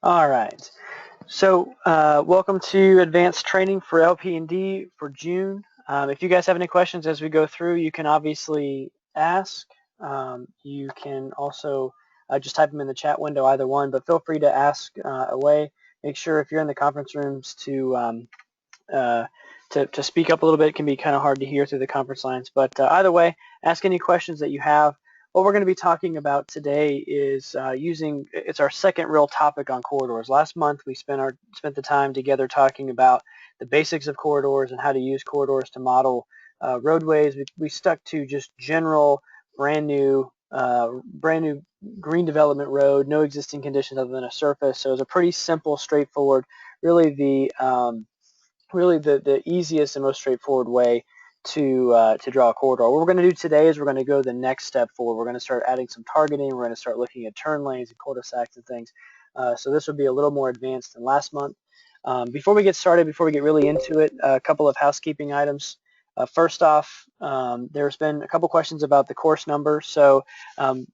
All right. So welcome to advanced training for LP&D for June. If you guys have any questions as we go through, you can obviously ask. You can also just type them in the chat window, either one, but feel free to ask away. Make sure if you're in the conference rooms to speak up a little bit. It can be kind of hard to hear through the conference lines, but either way, ask any questions that you have. What we're going to be talking about today is it's our second real topic on corridors. Last month we spent the time together talking about the basics of corridors and how to use corridors to model roadways. We stuck to just general brand new green development road, no existing conditions other than a surface. So it was a pretty simple, straightforward, really the easiest and most straightforward way to draw a corridor. What we're going to do today is we're going to go the next step forward. We're going to start adding some targeting. We're going to start looking at turn lanes and cul-de-sacs and things. So this will be a little more advanced than last month. Before we get started, before we get really into it, a couple of housekeeping items. First off, there's been a couple questions about the course number. So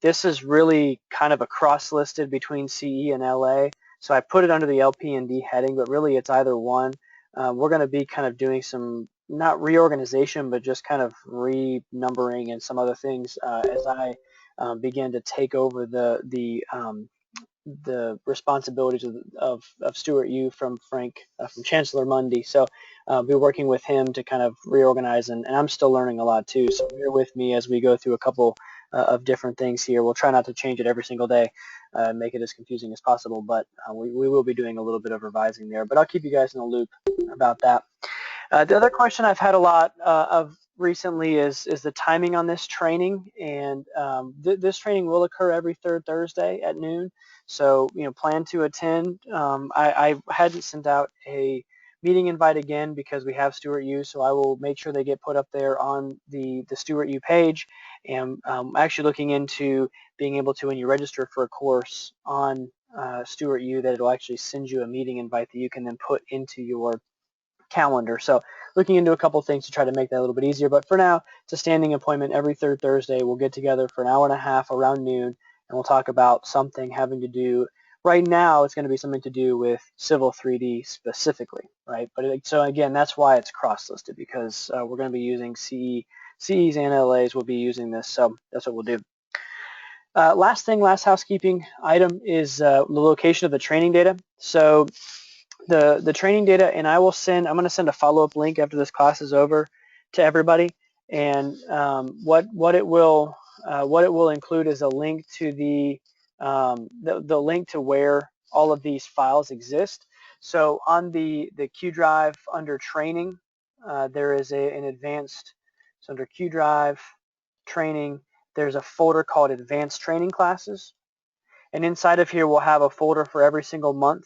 this is really kind of a cross-listed between CE and LA. So I put it under the LP&D heading, but really it's either one. We're going to be kind of doing some, not reorganization, but just kind of renumbering and some other things as I begin to take over the responsibilities of Stuart Yu from Frank, from Chancellor Mundy. So I'll be working with him to kind of reorganize, and I'm still learning a lot too. So bear with me as we go through a couple of different things here. We'll try not to change it every single day, make it as confusing as possible, but we will be doing a little bit of revising there. But I'll keep you guys in the loop about that. The other question I've had a lot of recently is the timing on this training, and this training will occur every third Thursday at noon. So plan to attend. I hadn't sent out a meeting invite again because we have Stuart Yu, so I will make sure they get put up there on the Stuart Yu page. And I'm actually looking into being able to, when you register for a course on Stuart Yu, that it'll actually send you a meeting invite that you can then put into your calendar. So looking into a couple things to try to make that a little bit easier. But for now, it's a standing appointment every third Thursday. We'll get together for an hour and a half around noon, and we'll talk about something having to do, right now it's going to be something to do with Civil 3D specifically, right? But so again, that's why it's cross-listed, because we're going to be using CEs and LAs will be using this. So that's what we'll do. Last housekeeping item is the location of the training data. So the training data, and I'm going to send a follow-up link after this class is over to everybody, and what it will include is a link to the link to where all of these files exist. So on the Q Drive under training, there is an advanced, so under Q Drive training, there's a folder called advanced training classes, and inside of here we'll have a folder for every single month.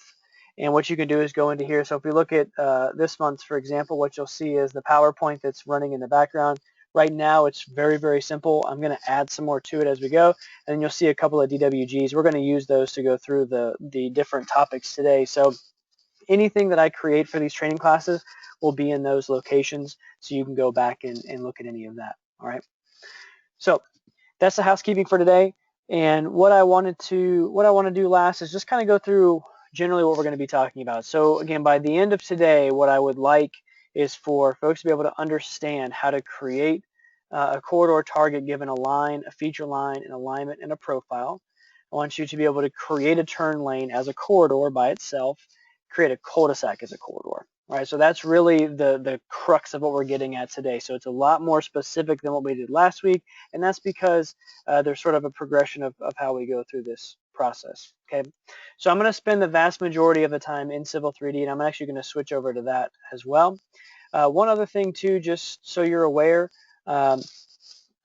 And what you can do is go into here. So if we look at this month's, for example, what you'll see is the PowerPoint that's running in the background. Right now it's very, very simple. I'm going to add some more to it as we go, and then you'll see a couple of DWGs. We're going to use those to go through the different topics today. So anything that I create for these training classes will be in those locations, so you can go back and look at any of that. All right. So that's the housekeeping for today. And what I want to do last is just kind of go through generally what we're going to be talking about. So again, by the end of today, what I would like is for folks to be able to understand how to create a corridor target given a line, a feature line, an alignment, and a profile. I want you to be able to create a turn lane as a corridor by itself, create a cul-de-sac as a corridor. All right, so that's really the crux of what we're getting at today. So it's a lot more specific than what we did last week, and that's because there's sort of a progression of how we go through this process. Okay, so I'm going to spend the vast majority of the time in Civil 3D, and I'm actually going to switch over to that as well. One other thing too, just so you're aware,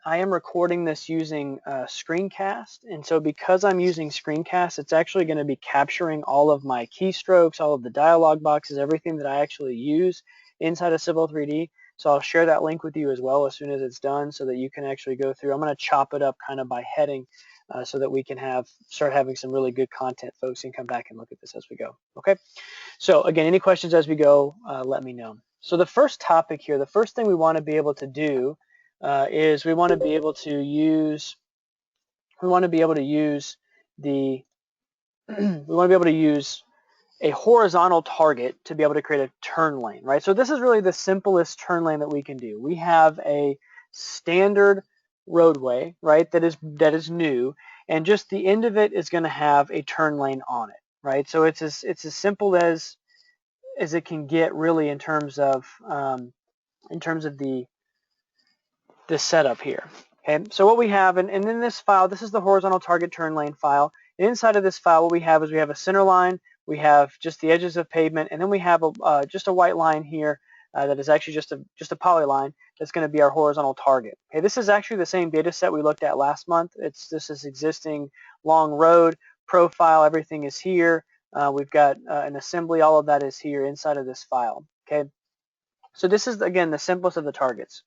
I am recording this using Screencast, and so because I'm using Screencast, it's actually going to be capturing all of my keystrokes, all of the dialog boxes, everything that I actually use inside of Civil 3D. So I'll share that link with you as well as soon as it's done, so that you can actually go through. I'm going to chop it up kind of by heading, so that we can start having some really good content. Folks can come back and look at this as we go. Okay. So again, any questions as we go, let me know. So the first topic here, the first thing we want to be able to do is we want to be able to use the we want to be able to use a horizontal target to be able to create a turn lane, right? So this is really the simplest turn lane that we can do. We have a standard roadway, right, that is new, and just the end of it is going to have a turn lane on it, right? So it's as simple as it can get, really, in terms of the setup here. Okay, so what we have, and in this file, this is the horizontal target turn lane file. And inside of this file, what we have is we have a center line, we have just the edges of pavement, and then we have just a white line here that is actually just a polyline that's going to be our horizontal target. Okay, this is actually the same data set we looked at last month. This is existing long road profile. Everything is here. We've got an assembly. All of that is here inside of this file. Okay, so this is, again, the simplest of the targets.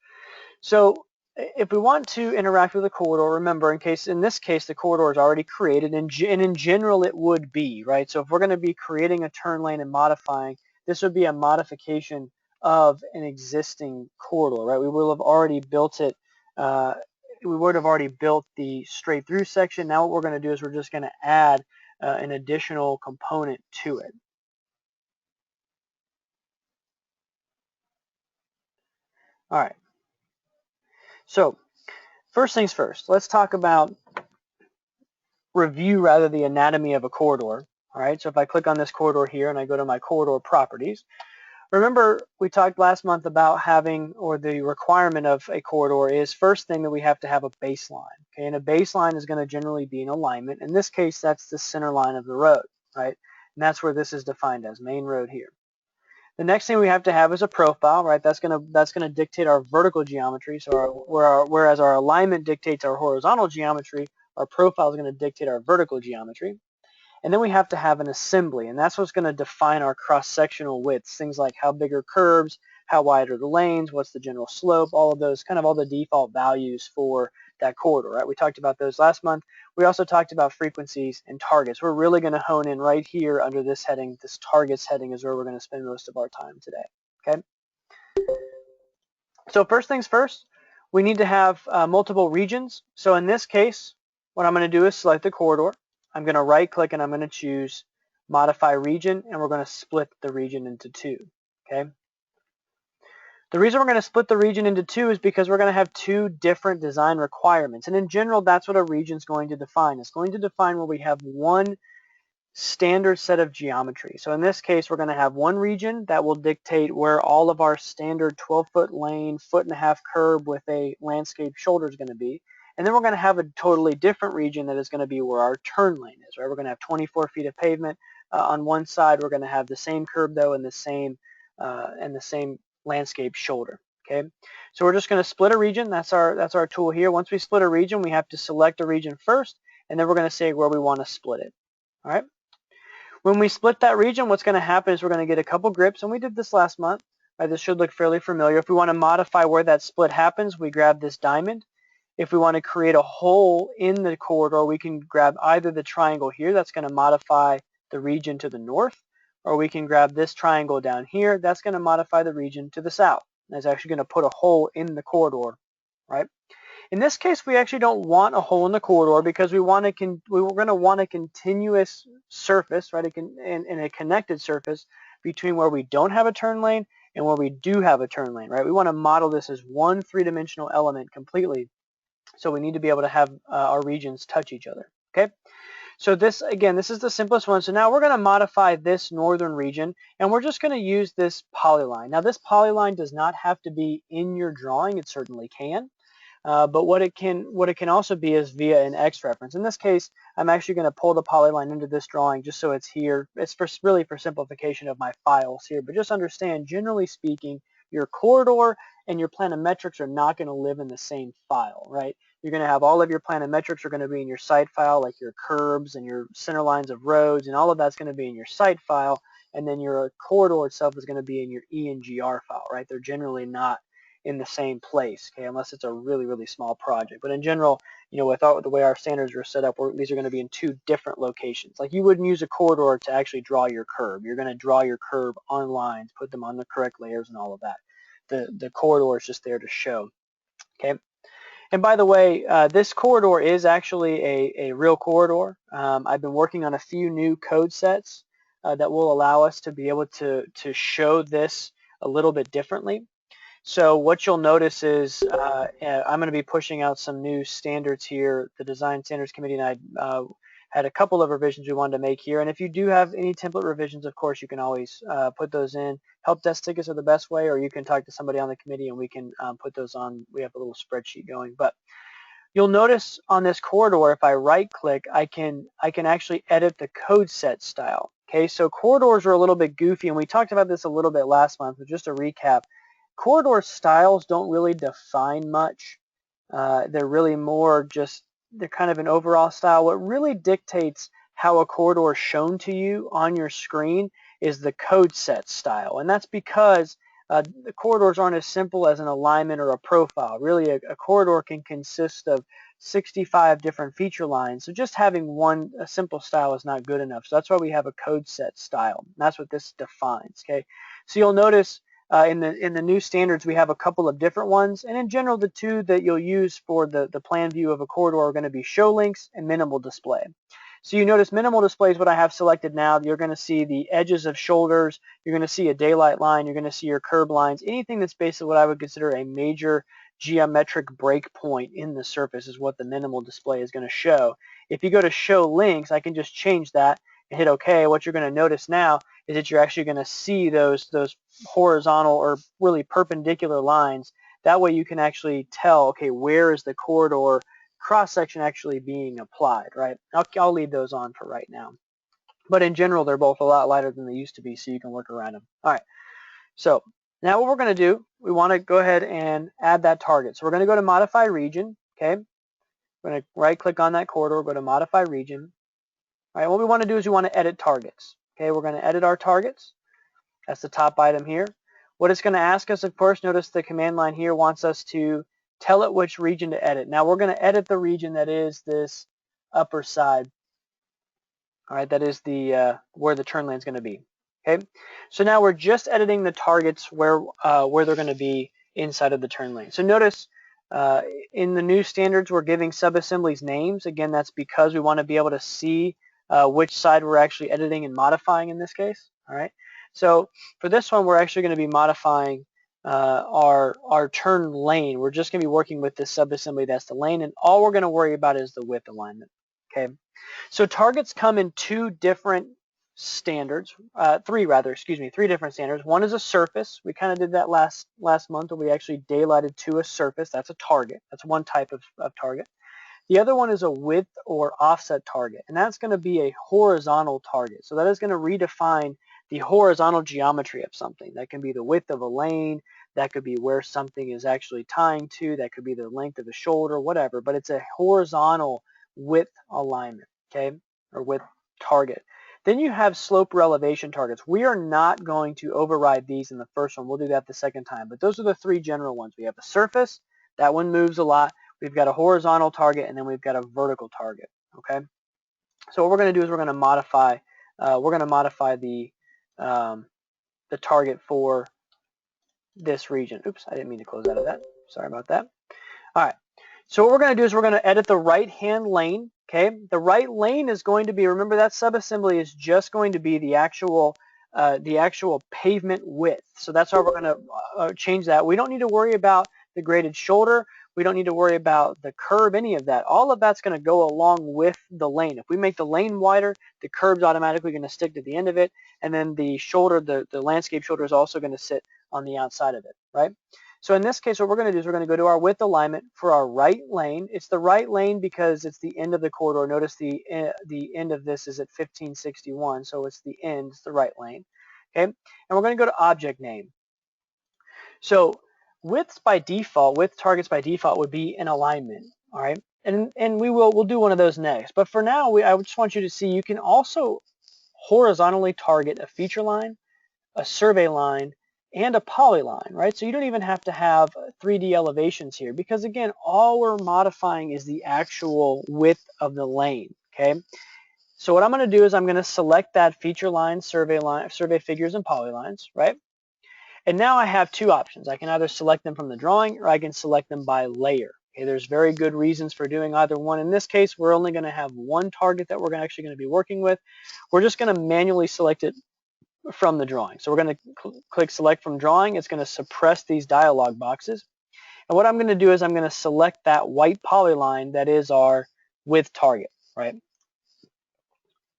So if we want to interact with a corridor, remember, in this case, the corridor is already created, and in general it would be, right? So if we're going to be creating a turn lane and modifying, this would be a modification of an existing corridor, right? We will have already built it. We would have already built the straight through section. Now what we're going to do is we're just going to add an additional component to it. All right. So first things first, let's talk about review rather the anatomy of a corridor. All right, so if I click on this corridor here and I go to my corridor properties, remember we talked last month about having, or the requirement of a corridor is, first thing, that we have to have a baseline. Okay, and a baseline is going to generally be an alignment. In this case, that's the center line of the road, right? And that's where this is defined as, main road here. The next thing we have to have is a profile, right? That's gonna dictate our vertical geometry. So whereas our alignment dictates our horizontal geometry, our profile is going to dictate our vertical geometry. And then we have to have an assembly, and that's what's going to define our cross-sectional widths. Things like how big are curbs, how wide are the lanes, what's the general slope, all of those, kind of all the default values for that corridor, right? We talked about those last month. We also talked about frequencies and targets. We're really going to hone in right here under this heading. This targets heading is where we're going to spend most of our time today, okay? So first things first, we need to have multiple regions. So in this case, what I'm going to do is select the corridor. I'm going to right click and I'm going to choose modify region, and we're going to split the region into two. Okay. The reason we're going to split the region into two is because we're going to have two different design requirements. And in general, that's what a region is going to define. It's going to define where we have one standard set of geometry. So in this case, we're going to have one region that will dictate where all of our standard 12-foot lane, 1.5-foot curb with a landscape shoulder is going to be. And then we're going to have a totally different region that is going to be where our turn lane is, right? We're going to have 24 feet of pavement. On one side, we're going to have the same curb, though, and the same landscape shoulder. Okay, so we're just going to split a region. That's our tool here. Once we split a region, we have to select a region first, and then we're going to say where we want to split it. All right. When we split that region, what's going to happen is we're going to get a couple grips, and we did this last month. Right, this should look fairly familiar. If we want to modify where that split happens, we grab this diamond. If we want to create a hole in the corridor, we can grab either the triangle here, that's going to modify the region to the north, or we can grab this triangle down here, that's going to modify the region to the south. That's actually going to put a hole in the corridor, right? In this case, we actually don't want a hole in the corridor because we're going to want a continuous surface, right, and a connected surface between where we don't have a turn lane and where we do have a turn lane, right? We want to model this as one three-dimensional element completely, so we need to be able to have our regions touch each other, okay? So this, again, this is the simplest one. So now we're going to modify this northern region, and we're just going to use this polyline. Now this polyline does not have to be in your drawing. It certainly can. But what it can also be is via an X reference. In this case, I'm actually going to pull the polyline into this drawing just so it's here. It's really for simplification of my files here. But just understand, generally speaking, your corridor and your planimetrics are not going to live in the same file, right? You're going to have all of your planimetrics are going to be in your site file, like your curbs and your center lines of roads, and all of that's going to be in your site file. And then your corridor itself is going to be in your ENGR file, right? They're generally not in the same place, okay, unless it's a really, really small project. But in general, you know, with the way our standards are set up, these are going to be in two different locations. Like you wouldn't use a corridor to actually draw your curb. You're going to draw your curb on lines, put them on the correct layers and all of that. The corridor is just there to show, okay? And by the way, this corridor is actually a real corridor. I've been working on a few new code sets that will allow us to be able to show this a little bit differently. So what you'll notice is I'm going to be pushing out some new standards here. The Design Standards Committee and I had a couple of revisions we wanted to make here. And if you do have any template revisions, of course, you can always put those in. Help desk tickets are the best way, or you can talk to somebody on the committee and we can put those on. We have a little spreadsheet going. But you'll notice on this corridor, if I right click, I can actually edit the code set style. Okay, so corridors are a little bit goofy, and we talked about this a little bit last month, but just a recap. Corridor styles don't really define much. They're really more just, they're kind of an overall style. What really dictates how a corridor is shown to you on your screen is the code set style, and that's because the corridors aren't as simple as an alignment or a profile. Really, a corridor can consist of 65 different feature lines, so just having a simple style is not good enough. So that's why we have a code set style. And that's what this defines. Okay, so you'll notice in the new standards we have a couple of different ones, and in general the two that you'll use for the plan view of a corridor are going to be show links and minimal display. So you notice minimal display is what I have selected now. You're going to see the edges of shoulders, you're going to see a daylight line, you're going to see your curb lines, anything that's basically what I would consider a major geometric breakpoint in the surface is what the minimal display is going to show. If you go to show links, I can just change that and hit OK. What you're going to notice now is that you're actually going to see those horizontal or really perpendicular lines. That way you can actually tell, okay, where is the corridor cross-section actually being applied, right? I'll leave those on for right now. But in general, they're both a lot lighter than they used to be, so you can work around them. All right, so now what we're going to do, we want to go ahead and add that target. So we're going to go to Modify Region, okay? We're going to right-click on that corridor, go to Modify Region. All right, what we want to do is we want to edit targets. Okay, we're going to edit our targets. That's the top item here. What it's going to ask us, of course, notice the command line here wants us to tell it which region to edit. Now we're going to edit the region that is this upper side. All right, that is the where the turn lane is going to be. Okay, so now we're just editing the targets where they're going to be inside of the turn lane. So notice in the new standards we're giving subassemblies names. Again, that's because we want to be able to see which side we're actually editing and modifying in this case. All right, so for this one we're actually going to be modifying our turn lane. We're just going to be working with this subassembly that's the lane, and all we're going to worry about is the width alignment. Okay, so targets come in two different standards, three different standards. One is a surface. We kind of did that last month where we actually daylighted to a surface. That's a target. That's one type of target. The other one is a width or offset target, and that's going to be a horizontal target. So that is going to redefine the horizontal geometry of something. That can be the width of a lane, that could be where something is actually tying to, that could be the length of the shoulder, whatever, but it's a horizontal width alignment, okay, or width target. Then you have slope or elevation targets. We are not going to override these in the first one. We'll do that the second time, but those are the three general ones. We have a surface, that one moves a lot. We've got a horizontal target, and then we've got a vertical target, okay? So what we're going to do is we're going to modify the target for this region. Oops, I didn't mean to close out of that. Sorry about that. All right. So what we're going to do is we're going to edit the right-hand lane. Okay. The right lane is going to be, remember that subassembly is just going to be the actual pavement width. So that's how we're going to change that. We don't need to worry about the graded shoulder. We don't need to worry about the curb, any of that. All of that's going to go along with the lane. If we make the lane wider, the curb's automatically going to stick to the end of it, and then the shoulder, the landscape shoulder, is also going to sit on the outside of it, right? So in this case, what we're going to do is we're going to go to our width alignment for our right lane. It's the right lane because it's the end of the corridor. Notice the end of this is at 1561, so it's the end, it's the right lane. Okay, and we're going to go to object name. So width targets by default would be an alignment, all right? And we'll do one of those next. But for now, I just want you to see you can also horizontally target a feature line, a survey line, and a polyline, right? So you don't even have to have 3D elevations here because again, all we're modifying is the actual width of the lane, okay? So what I'm going to do is I'm going to select that feature line, survey figures, and polylines, right? And now I have two options. I can either select them from the drawing or I can select them by layer. Okay, there's very good reasons for doing either one. In this case, we're only going to have one target that we're actually going to be working with. We're just going to manually select it from the drawing. So we're going to click select from drawing. It's going to suppress these dialog boxes. And what I'm going to do is I'm going to select that white polyline that is our with target, right? I'm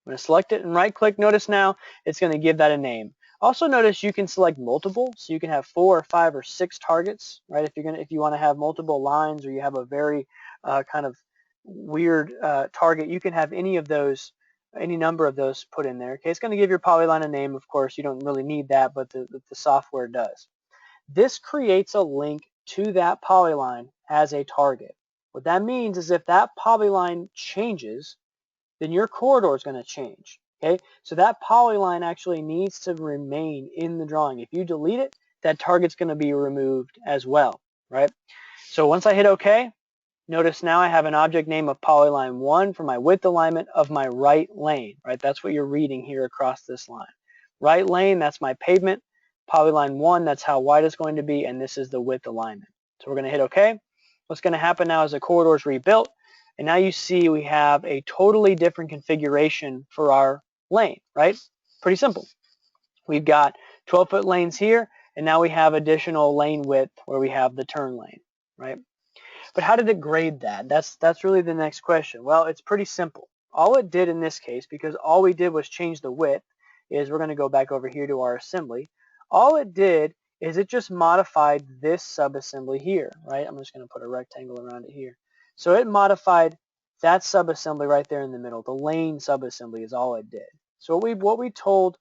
going to select it and right click. Notice now it's going to give that a name. Also notice you can select multiple, so you can have 4 or 5 or 6 targets, right? If you want to have multiple lines, or you have a very kind of weird target, you can have any of those, any number of those put in there. Okay, it's going to give your polyline a name. Of course, you don't really need that, but the software does. This creates a link to that polyline as a target. What that means is if that polyline changes, then your corridor is going to change. Okay, so that polyline actually needs to remain in the drawing. If you delete it, that target's going to be removed as well, right? So once I hit OK, notice now I have an object name of polyline 1 for my width alignment of my right lane, right? That's what you're reading here across this line. Right lane, that's my pavement. Polyline 1, that's how wide it's going to be, and this is the width alignment. So we're going to hit OK. What's going to happen now is the corridor is rebuilt, and now you see we have a totally different configuration for our lane, right? Pretty simple. We've got 12-foot lanes here, and now we have additional lane width where we have the turn lane, right? But how did it grade that? That's really the next question. Well, it's pretty simple. All it did in this case, because all we did was change the width, is we're going to go back over here to our assembly. All it did is it just modified this subassembly here, right? I'm just going to put a rectangle around it here. So it modified that subassembly right there in the middle. The lane subassembly is all it did. So what we told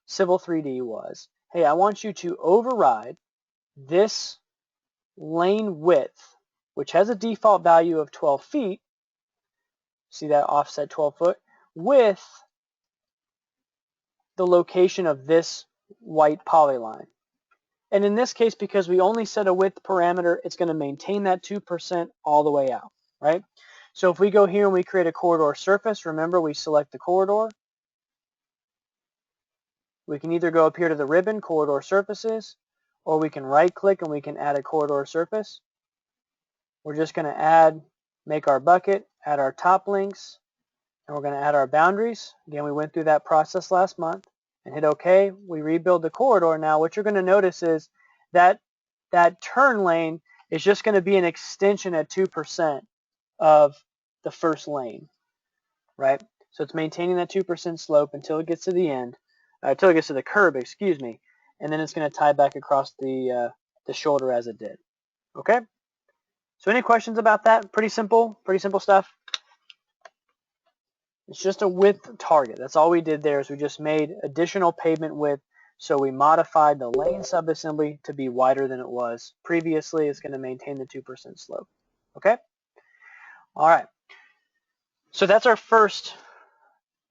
Civil 3D was, hey, I want you to override this lane width, which has a default value of 12 feet, see that offset 12 foot, with the location of this white polyline. And in this case, because we only set a width parameter, it's going to maintain that 2% all the way out, right? So if we go here and we create a corridor surface, remember we select the corridor. We can either go up here to the ribbon, corridor surfaces, or we can right click and we can add a corridor surface. We're just going to make our bucket, add our top links, and we're going to add our boundaries. Again, we went through that process last month and hit OK. We rebuild the corridor. Now what you're going to notice is that that turn lane is just going to be an extension at 2% of the first lane, right? So it's maintaining that 2% slope until it gets to the end, until it gets to the curb, excuse me, and then it's going to tie back across the shoulder as it did. Okay? So any questions about that? Pretty simple stuff. It's just a width target. That's all we did there is we just made additional pavement width. So we modified the lane subassembly to be wider than it was previously. It's going to maintain the 2% slope. Okay? All right. So that's our first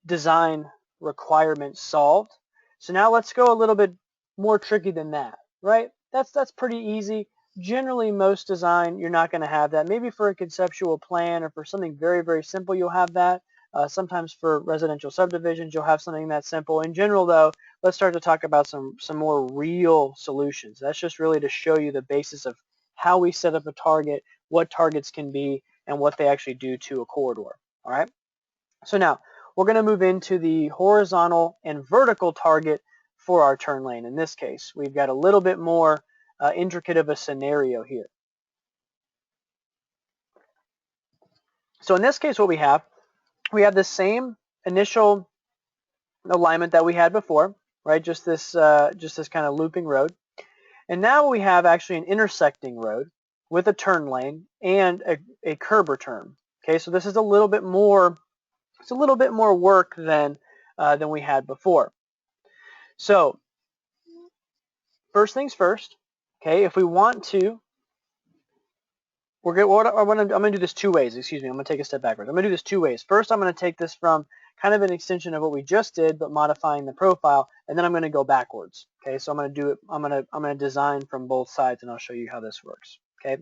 design requirement solved. So now let's go a little bit more tricky than that, right? That's pretty easy. Generally, most design, you're not going to have that. Maybe for a conceptual plan or for something very, very simple, you'll have that. Sometimes for residential subdivisions, you'll have something that simple. In general, though, let's start to talk about some more real solutions. That's just really to show you the basis of how we set up a target, what targets can be, and what they actually do to a corridor. All right? So now, we're going to move into the horizontal and vertical target for our turn lane. In this case, we've got a little bit more intricate of a scenario here. So in this case, what we have the same initial alignment that we had before, right? Just this kind of looping road. And now we have actually an intersecting road with a turn lane and a curb return. Okay, so this is a little bit more. It's a little bit more work than we had before. So first things first. Okay, if we want to, I'm going to do this two ways. Excuse me. I'm going to take a step backwards. I'm going to do this two ways. First, I'm going to take this from kind of an extension of what we just did, but modifying the profile, and then I'm going to go backwards. Okay, so I'm going to do it. I'm going to design from both sides, and I'll show you how this works. Okay.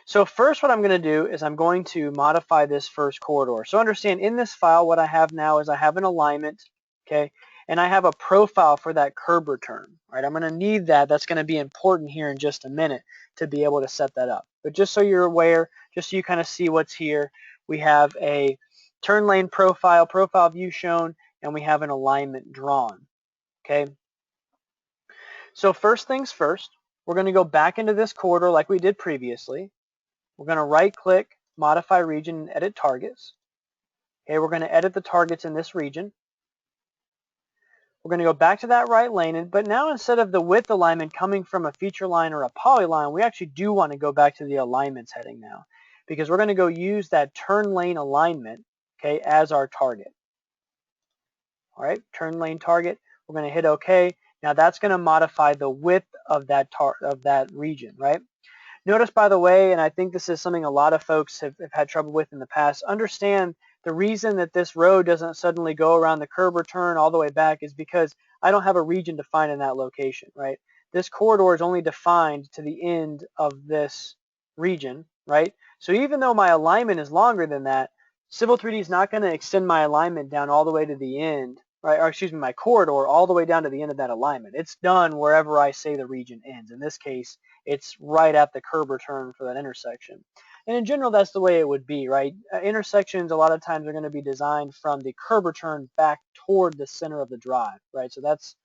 So first what I'm going to do is I'm going to modify this first corridor. So understand in this file what I have now is I have an alignment, okay, and I have a profile for that curb return, right? I'm going to need that. That's going to be important here in just a minute to be able to set that up. But just so you're aware, just so you kind of see what's here, we have a turn lane profile view shown, and we have an alignment drawn, okay? So first things first, we're going to go back into this corridor like we did previously. We're going to right-click, modify region, and edit targets. Okay, we're going to edit the targets in this region. We're going to go back to that right lane, but now instead of the width alignment coming from a feature line or a polyline, we actually do want to go back to the alignments heading now, because we're going to go use that turn lane alignment, okay, as our target. All right, turn lane target. We're going to hit OK. Now that's going to modify the width of that region, right? Notice, by the way, and I think this is something a lot of folks have had trouble with in the past, understand the reason that this road doesn't suddenly go around the curb return all the way back is because I don't have a region defined in that location, right? This corridor is only defined to the end of this region, right? So even though my alignment is longer than that, Civil 3D is not going to extend my alignment down all the way to the end, right? Or excuse me, my corridor all the way down to the end of that alignment. It's done wherever I say the region ends. In this case, it's right at the curb return for that intersection. And in general, that's the way it would be, right? Intersections a lot of times are going to be designed from the curb return back toward the center of the drive, right? So that's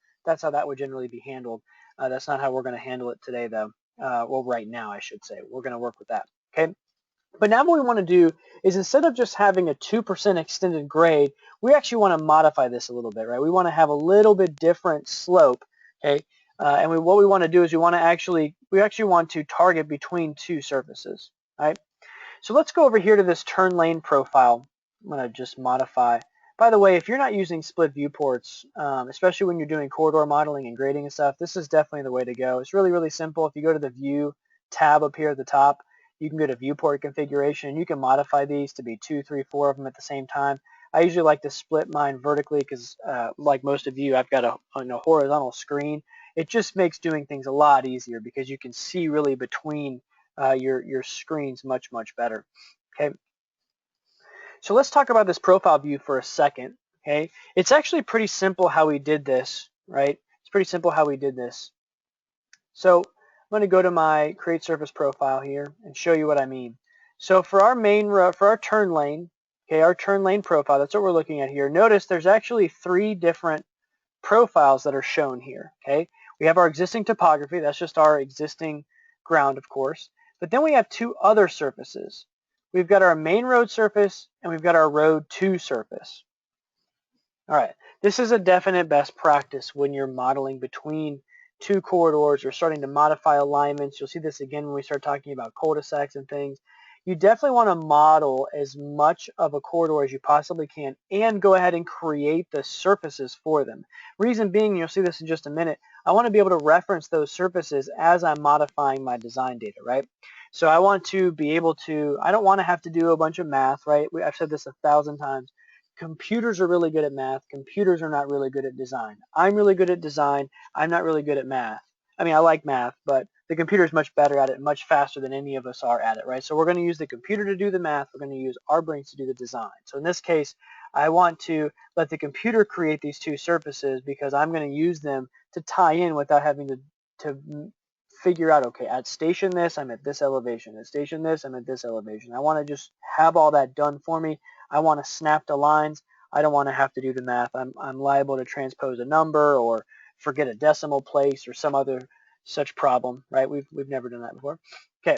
how that would generally be handled. That's not how we're going to handle it today, though. Well, right now, I should say. We're going to work with that, okay? But now what we want to do is, instead of just having a 2% extended grade, we actually want to modify this a little bit, right? We want to have a little bit different slope, okay? And what we want to do is we actually want to target between two surfaces, right? So let's go over here to this turn lane profile. I'm going to just modify. By the way, if you're not using split viewports, especially when you're doing corridor modeling and grading and stuff, this is definitely the way to go. It's really, really simple. If you go to the View tab up here at the top, you can go to Viewport Configuration, and you can modify these to be 2, 3, 4 of them at the same time. I usually like to split mine vertically because, like most of you, I've got a horizontal screen. It just makes doing things a lot easier because you can see really between your screens much, much better. Okay. So let's talk about this profile view for a second. Okay. It's actually pretty simple how we did this, right? It's pretty simple how we did this. So I'm going to go to my create surface profile here and show you what I mean. So for our turn lane, okay, our turn lane profile, that's what we're looking at here. Notice there's actually 3 different profiles that are shown here. Okay. We have our existing topography. That's just our existing ground, of course. But then we have 2 other surfaces. We've got our main road surface and we've got our road 2 surface. All right, this is a definite best practice when you're modeling between 2 corridors or starting to modify alignments. You'll see this again when we start talking about cul-de-sacs and things. You definitely want to model as much of a corridor as you possibly can and go ahead and create the surfaces for them. Reason being, you'll see this in just a minute, I want to be able to reference those surfaces as I'm modifying my design data, right? So I want to be able to, I don't want to have to do a bunch of math, right? I've said this 1,000 times. Computers are really good at math. Computers are not really good at design. I'm really good at design. I'm not really good at math. I mean, I like math, but the computer is much better at it, much faster than any of us are at it, right? So we're going to use the computer to do the math. We're going to use our brains to do the design. So in this case, I want to let the computer create these 2 surfaces because I'm going to use them to tie in without having to figure out, okay, at station this, I'm at this elevation. At station this, I'm at this elevation. I want to just have all that done for me. I want to snap the lines. I don't want to have to do the math. I'm liable to transpose a number or forget a decimal place or some other such problem, right? We've never done that before. Okay.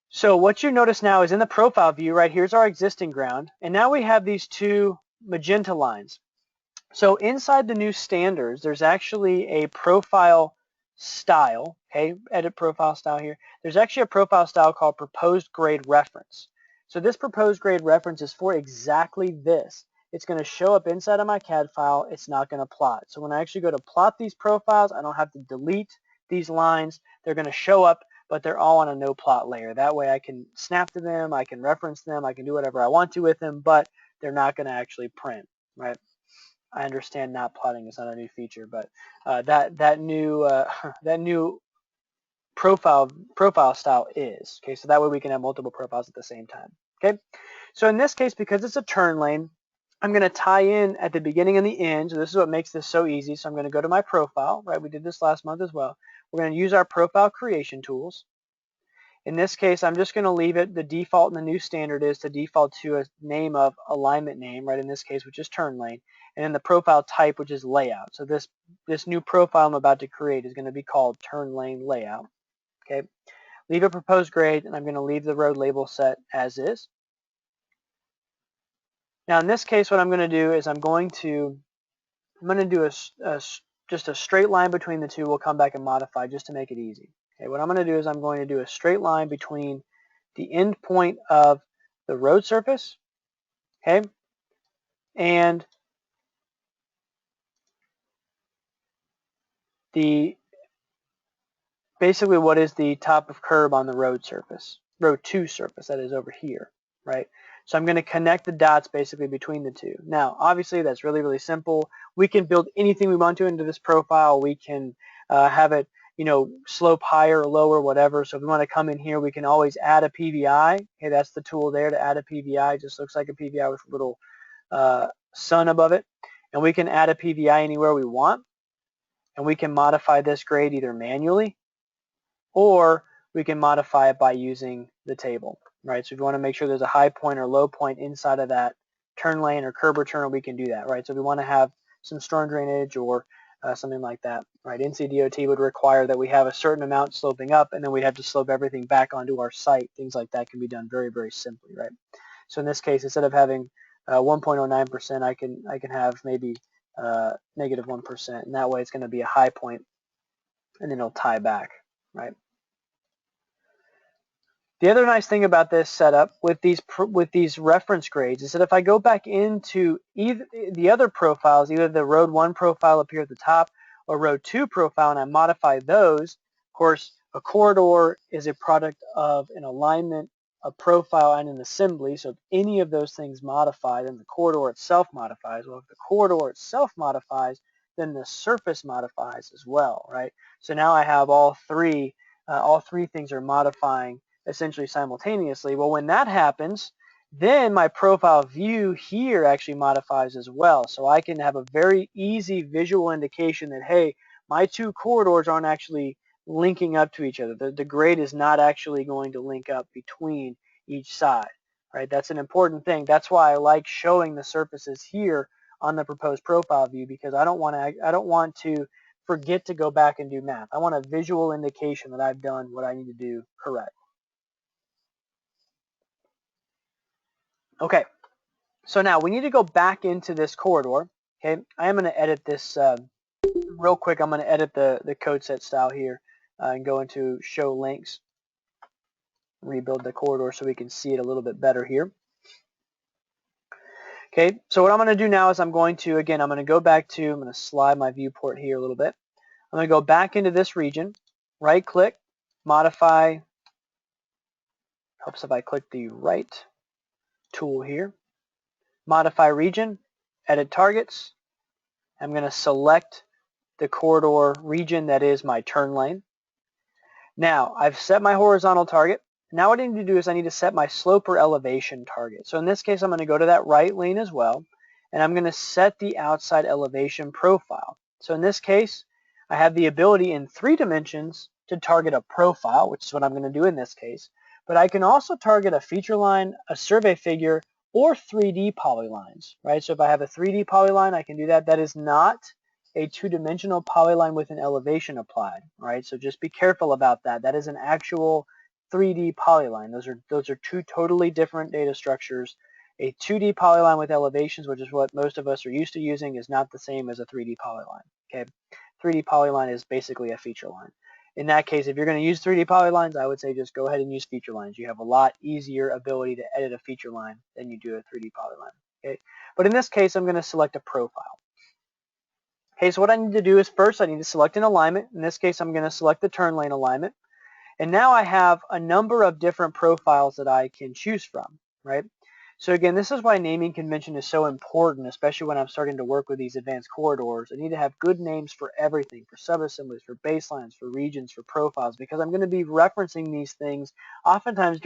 So what you notice now is in the profile view, right, here's our existing ground. And now we have these 2 magenta lines. So inside the new standards, there's actually a profile style, okay, edit profile style here. There's actually a profile style called proposed grade reference. So this proposed grade reference is for exactly this. It's going to show up inside of my CAD file. It's not going to plot. So when I actually go to plot these profiles, I don't have to delete these lines. They're going to show up, but they're all on a no plot layer. That way I can snap to them, I can reference them, I can do whatever I want to with them, but they're not going to actually print, right? I understand not plotting is not a new feature, but that new profile style is. Okay, so that way we can have multiple profiles at the same time. Okay, so in this case, because it's a turn lane, I'm going to tie in at the beginning and the end. So this is what makes this so easy. So I'm going to go to my profile, right? We did this last month as well. We're going to use our profile creation tools. In this case, I'm just going to leave it, the default and the new standard is to default to a name of alignment name, right, in this case, which is turn lane, and then the profile type, which is layout. So this new profile I'm about to create is going to be called turn lane layout. Okay, leave a proposed grade, and I'm going to leave the road label set as is. Now in this case, what I'm going to do is I'm going to do just a straight line between the two. We'll come back and modify just to make it easy. Okay, what I'm going to do is I'm going to do a straight line between the end point of the road surface, okay, and basically what is the top of curb on the road surface, road 2 surface, that is over here, right? So I'm going to connect the dots basically between the two. Now, obviously, that's really, really simple. We can build anything we want to into this profile. We can have it, slope higher or lower, whatever. So if we want to come in here, we can always add a PVI. Okay, that's the tool there to add a PVI. It just looks like a PVI with a little sun above it. And we can add a PVI anywhere we want. And we can modify this grade either manually or we can modify it by using the table, right? So if you want to make sure there's a high point or low point inside of that turn lane or curb return, we can do that, right? So if we want to have some storm drainage or something like that, right? NCDOT would require that we have a certain amount sloping up, and then we'd have to slope everything back onto our site. Things like that can be done very, very simply, right? So in this case, instead of having 1.09%, I can have maybe negative 1%, and that way it's going to be a high point, and then it'll tie back, right? The other nice thing about this setup with these reference grades is that if I go back into either the other profiles, either the road 1 profile up here at the top or road 2 profile, and I modify those, of course, a corridor is a product of an alignment, a profile, and an assembly. So if any of those things modify, then the corridor itself modifies. Well, if the corridor itself modifies, then the surface modifies as well, right? So now I have all three things are modifying essentially simultaneously. Well, when that happens, then my profile view here actually modifies as well. So I can have a very easy visual indication that, hey, my two corridors aren't actually linking up to each other. The grade is not actually going to link up between each side, right? That's an important thing. That's why I like showing the surfaces here on the proposed profile view, because I don't want to forget to go back and do math. I want a visual indication that I've done what I need to do correct. Okay, so now we need to go back into this corridor. Okay, I am going to edit this real quick. I'm going to edit the code set style here and go into show links, rebuild the corridor so we can see it a little bit better here. Okay, so what I'm going to do now is I'm going to go back to, I'm going to slide my viewport here a little bit. I'm going to go back into this region, right click, modify, helps if I click the right tool here, modify region, edit targets. I'm going to select the corridor region that is my turn lane. Now I've set my horizontal target. Now what I need to do is I need to set my slope or elevation target. So in this case I'm going to go to that right lane as well, and I'm going to set the outside elevation profile. So in this case I have the ability in 3 dimensions to target a profile, which is what I'm going to do in this case, but I can also target a feature line, a survey figure, or 3D polylines, right? So if I have a 3D polyline, I can do that. That is not a 2-dimensional polyline with an elevation applied, right? So just be careful about that. That is an actual 3D polyline. Those are two totally different data structures. A 2D polyline with elevations, which is what most of us are used to using, is not the same as a 3D polyline. Okay, 3D polyline is basically a feature line. In that case, if you're going to use 3D polylines, I would say just go ahead and use feature lines. You have a lot easier ability to edit a feature line than you do a 3D polyline. Okay, but in this case, I'm going to select a profile. Okay, so what I need to do is first I need to select an alignment. In this case, I'm going to select the turn lane alignment. And now I have a number of different profiles that I can choose from, right? So again, this is why naming convention is so important, especially when I'm starting to work with these advanced corridors. I need to have good names for everything, for subassemblies, for baselines, for regions, for profiles, because I'm going to be referencing these things oftentimes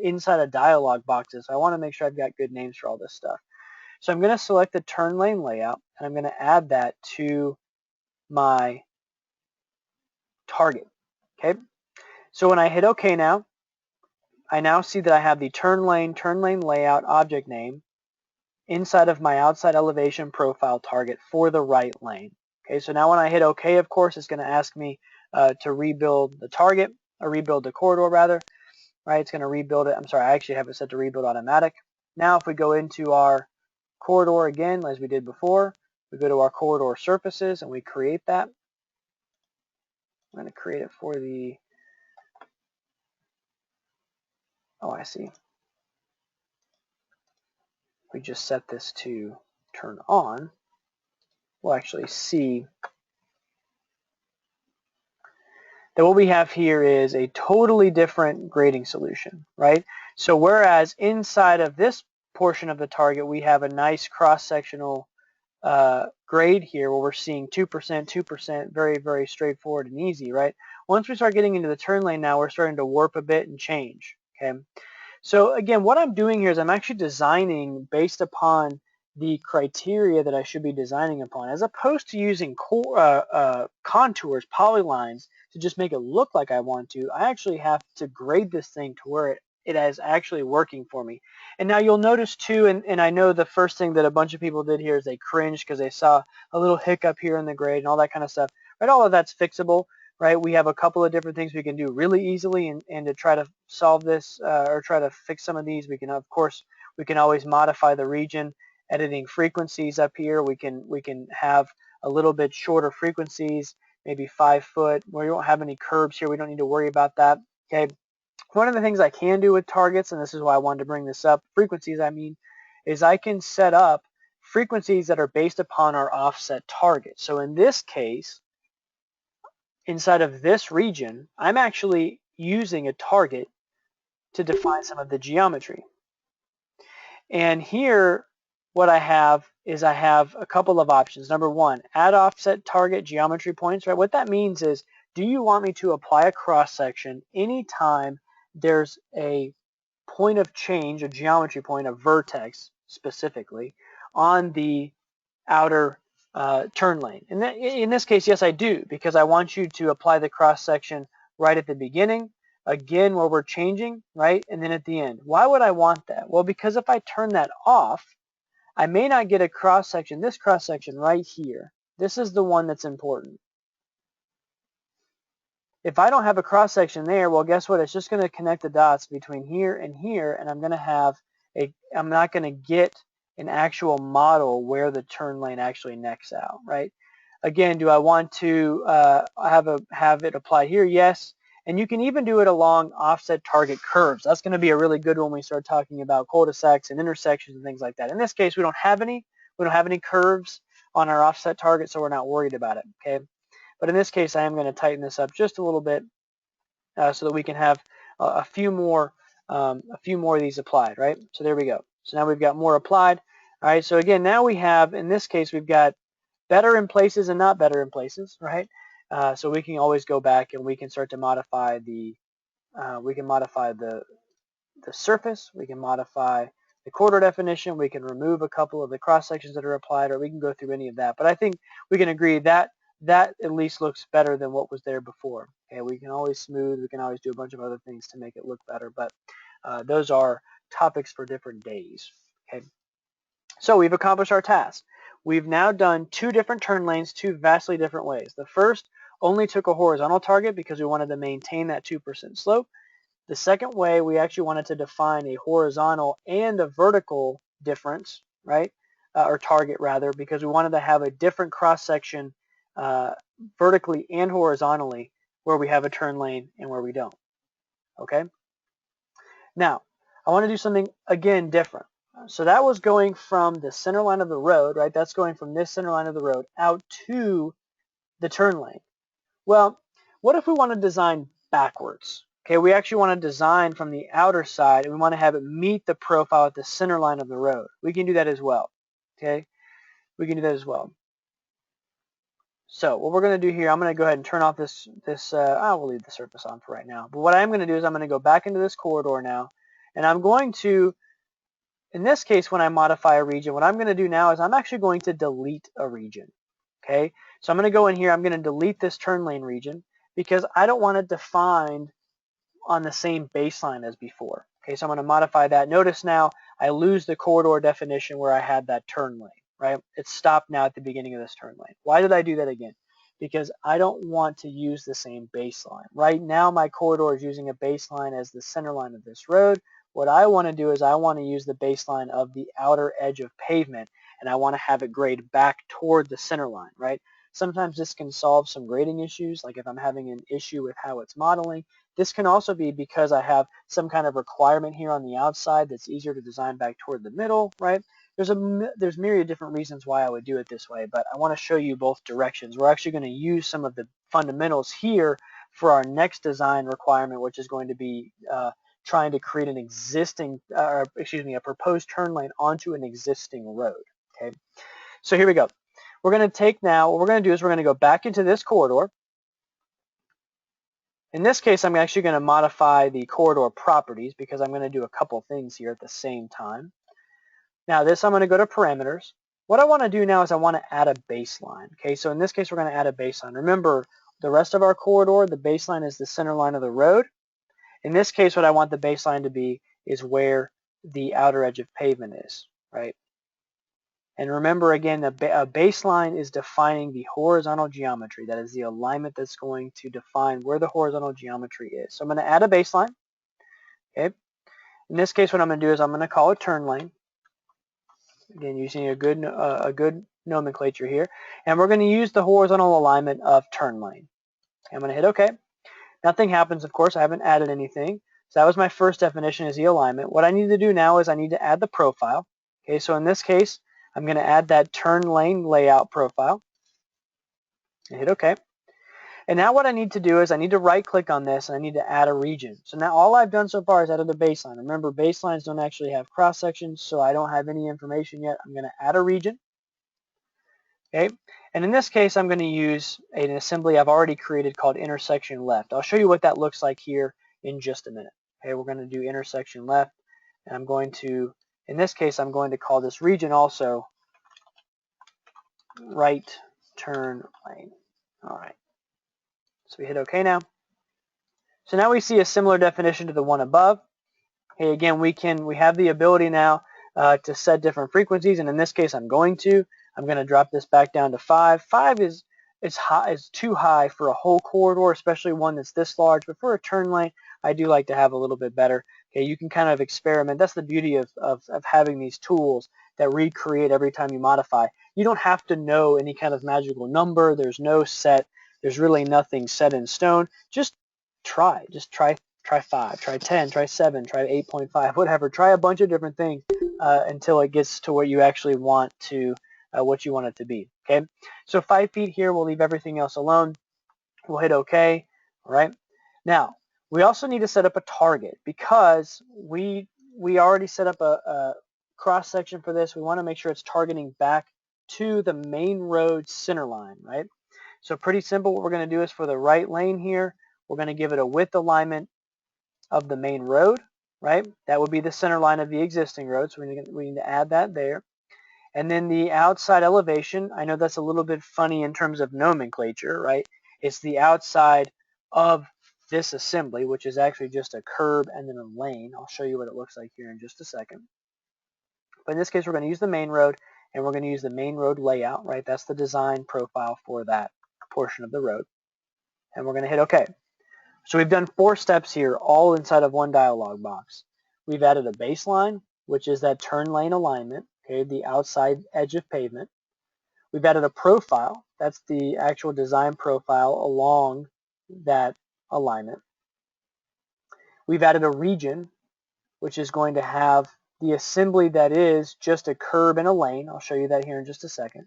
inside of dialog boxes. So I want to make sure I've got good names for all this stuff. So I'm going to select the turn lane layout, and I'm going to add that to my target. Okay. So when I hit OK now, I now see that I have the turn lane layout object name inside of my outside elevation profile target for the right lane. Okay, so now when I hit OK, of course, it's going to ask me to rebuild the target, or rebuild the corridor rather, right? It's going to rebuild it. I'm sorry, I actually have it set to rebuild automatic. Now if we go into our corridor again, as we did before, we go to our corridor surfaces and we create that. I'm going to create it for the, oh, I see. We just set this to turn on. We'll actually see that what we have here is a totally different grading solution, right? So whereas inside of this portion of the target, we have a nice cross-sectional grade here where we're seeing 2%, 2%, very, very straightforward and easy, right? Once we start getting into the turn lane now, we're starting to warp a bit and change, okay? So again, what I'm doing here is I'm actually designing based upon the criteria that I should be designing upon, as opposed to using contours, polylines, to just make it look like I want to. I actually have to grade this thing to where it is actually working for me. And now you'll notice too, and I know the first thing that a bunch of people did here is they cringed because they saw a little hiccup here in the grade and all that kind of stuff. Right, all of that's fixable. Right, we have a couple of different things we can do really easily, and to try to solve this or try to fix some of these, we can, of course, we can always modify the region, editing frequencies up here. We can have a little bit shorter frequencies, maybe 5 foot, where we don't have any curves here. We don't need to worry about that. Okay. One of the things I can do with targets, and this is why I wanted to bring this up, frequencies I mean, is I can set up frequencies that are based upon our offset target. So in this case, inside of this region, I'm actually using a target to define some of the geometry. And here, what I have is I have a couple of options. Number one, add offset target geometry points, right? What that means is, do you want me to apply a cross-section anytime there's a point of change, a geometry point, a vertex specifically, on the outer turn lane? And in this case, yes, I do, because I want you to apply the cross-section right at the beginning, again where we're changing, right, and then at the end. Why would I want that? Well, because if I turn that off, I may not get a cross-section, this cross-section right here. This is the one that's important. If I don't have a cross-section there, well, guess what? It's just going to connect the dots between here, and I'm going to have I'm not going to get an actual model where the turn lane actually necks out, right? Again, do I want to have it apply here? Yes. And you can even do it along offset target curves. That's going to be a really good one when we start talking about cul-de-sacs and intersections and things like that. In this case, we don't have any curves on our offset target, so we're not worried about it, okay? But in this case, I am going to tighten this up just a little bit so that we can have a few more of these applied, right? So there we go. So now we've got more applied. All right, so again, now we have, in this case, we've got better in places and not better in places, right? So we can always go back and we can start to modify the surface, we can modify the corridor definition, we can remove a couple of the cross sections that are applied, or we can go through any of that. But I think we can agree that that at least looks better than what was there before. Okay, we can always smooth, we can always do a bunch of other things to make it look better, but those are topics for different days. Okay, so we've accomplished our task. We've now done 2 different turn lanes, 2 vastly different ways. The first only took a horizontal target because we wanted to maintain that 2% slope. The second way, we actually wanted to define a horizontal and a vertical difference, right? Or target rather, because we wanted to have a different cross-section vertically and horizontally where we have a turn lane and where we don't, okay? Now, I want to do something, again, different. So that was going from the center line of the road, right? That's going from this center line of the road out to the turn lane. Well, what if we want to design backwards? Okay, we actually want to design from the outer side and we want to have it meet the profile at the center line of the road. We can do that as well. Okay, we can do that as well. So what we're going to do here, I'm going to go ahead and turn off I will leave the surface on for right now. But what I'm going to do is I'm going to go back into this corridor now, and I'm going to, in this case, when I modify a region, what I'm going to do now is I'm actually going to delete a region. Okay, so I'm going to go in here, I'm going to delete this turn lane region because I don't want it defined on the same baseline as before. Okay, so I'm going to modify that. Notice now I lose the corridor definition where I had that turn lane, right? It's stopped now at the beginning of this turn lane. Why did I do that again? Because I don't want to use the same baseline. Right now my corridor is using a baseline as the center line of this road. What I want to do is I want to use the baseline of the outer edge of pavement, and I want to have it grade back toward the center line, right? Sometimes this can solve some grading issues, like if I'm having an issue with how it's modeling. This can also be because I have some kind of requirement here on the outside that's easier to design back toward the middle, right? There's myriad different reasons why I would do it this way, but I want to show you both directions. We're actually going to use some of the fundamentals here for our next design requirement, which is going to be trying to create an existing, a proposed turn lane onto an existing road. Okay, so here we go. We're going to take now, what we're going to do is we're going to go back into this corridor. In this case, I'm actually going to modify the corridor properties because I'm going to do a couple things here at the same time. Now this, I'm going to go to parameters. What I want to do now is I want to add a baseline. Okay, so in this case, we're going to add a baseline. Remember, the rest of our corridor, the baseline is the center line of the road. In this case, what I want the baseline to be is where the outer edge of pavement is, right? And remember again, a baseline is defining the horizontal geometry. That is the alignment that's going to define where the horizontal geometry is. So I'm going to add a baseline. Okay. In this case, what I'm going to do is I'm going to call it turn lane. Again, using a good nomenclature here. And we're going to use the horizontal alignment of turn lane. I'm going to hit OK. Nothing happens, of course. I haven't added anything. So that was my first definition, is the alignment. What I need to do now is I need to add the profile. Okay, so in this case, I'm going to add that turn lane layout profile and hit OK. And now what I need to do is I need to right click on this and I need to add a region. So now all I've done so far is added a baseline. Remember, baselines don't actually have cross sections, so I don't have any information yet. I'm going to add a region. Okay, and in this case, I'm going to use an assembly I've already created called intersection left. I'll show you what that looks like here in just a minute. Okay, we're going to do intersection left, and I'm going to, in this case, I'm going to call this region also right turn lane. All right, so we hit OK now. So now we see a similar definition to the one above. Okay, again, we have the ability now to set different frequencies, and in this case, I'm going to drop this back down to 5. 5 is too high for a whole corridor, especially one that's this large. But for a turn lane, I do like to have a little bit better. Okay, you can kind of experiment. That's the beauty of having these tools that recreate every time you modify. You don't have to know any kind of magical number. There's no set. There's really nothing set in stone. Just try. Just try 5, try 10, try 7, try 8.5, whatever. Try a bunch of different things until it gets to what you actually want to, what you want it to be. Okay, so 5 feet here. We'll leave everything else alone. We'll hit OK. All right. Now we also need to set up a target because we already set up a cross section for this. We want to make sure it's targeting back to the main road center line, right? So pretty simple. What we're going to do is for the right lane here, we're going to give it a width alignment of the main road, right? That would be the center line of the existing road, so we need to add that there. And then the outside elevation, I know that's a little bit funny in terms of nomenclature, right? It's the outside of this assembly, which is actually just a curb and then a lane. I'll show you what it looks like here in just a second. But in this case, we're going to use the main road, and we're going to use the main road layout, right? That's the design profile for that portion of the road. And we're going to hit OK. So we've done 4 steps here, all inside of one dialog box. We've added a baseline, which is that turn lane alignment, okay, the outside edge of pavement. We've added a profile, that's the actual design profile along that alignment. We've added a region, which is going to have the assembly that is just a curb and a lane. I'll show you that here in just a second.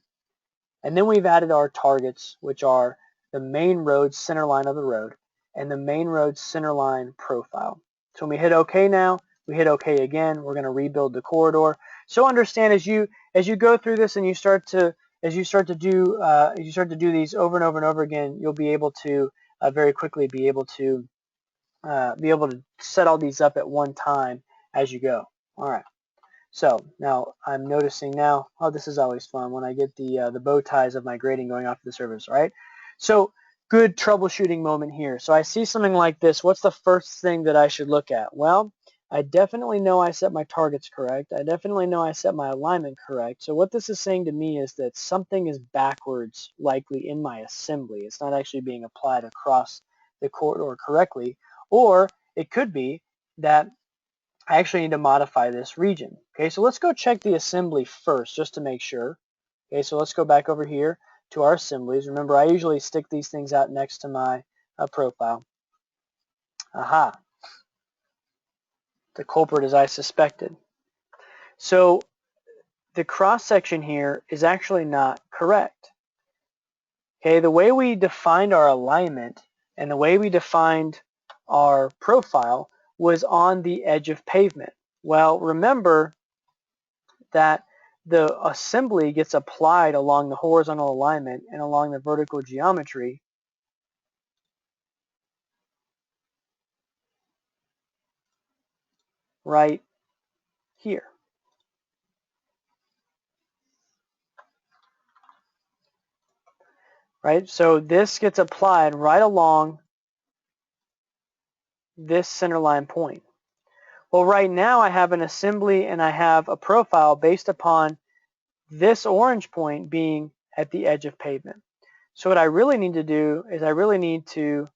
And then we've added our targets, which are the main road center line of the road and the main road center line profile. So when we hit OK now, we hit OK again. We're going to rebuild the corridor. So understand as you go through this and you start to do these over and over and over again, you'll be able to very quickly be able to set all these up at one time as you go. All right. So now I'm noticing now, oh, this is always fun when I get the bow ties of my grading going off to the surface, right? So good troubleshooting moment here. So I see something like this. What's the first thing that I should look at? Well, I definitely know I set my targets correct. I definitely know I set my alignment correct. So what this is saying to me is that something is backwards likely in my assembly. It's not actually being applied across the corridor correctly. Or it could be that I actually need to modify this region. Okay, so let's go check the assembly first just to make sure. Okay, so let's go back over here to our assemblies. Remember, I usually stick these things out next to my profile. Aha, the culprit as I suspected. So the cross section here is actually not correct. Okay, the way we defined our alignment and the way we defined our profile was on the edge of pavement. Well, remember that the assembly gets applied along the horizontal alignment and along the vertical geometry right here. Right? So this gets applied right along this center line point. Well, right now I have an assembly and I have a profile based upon this orange point being at the edge of pavement. So what I really need to do is I really need to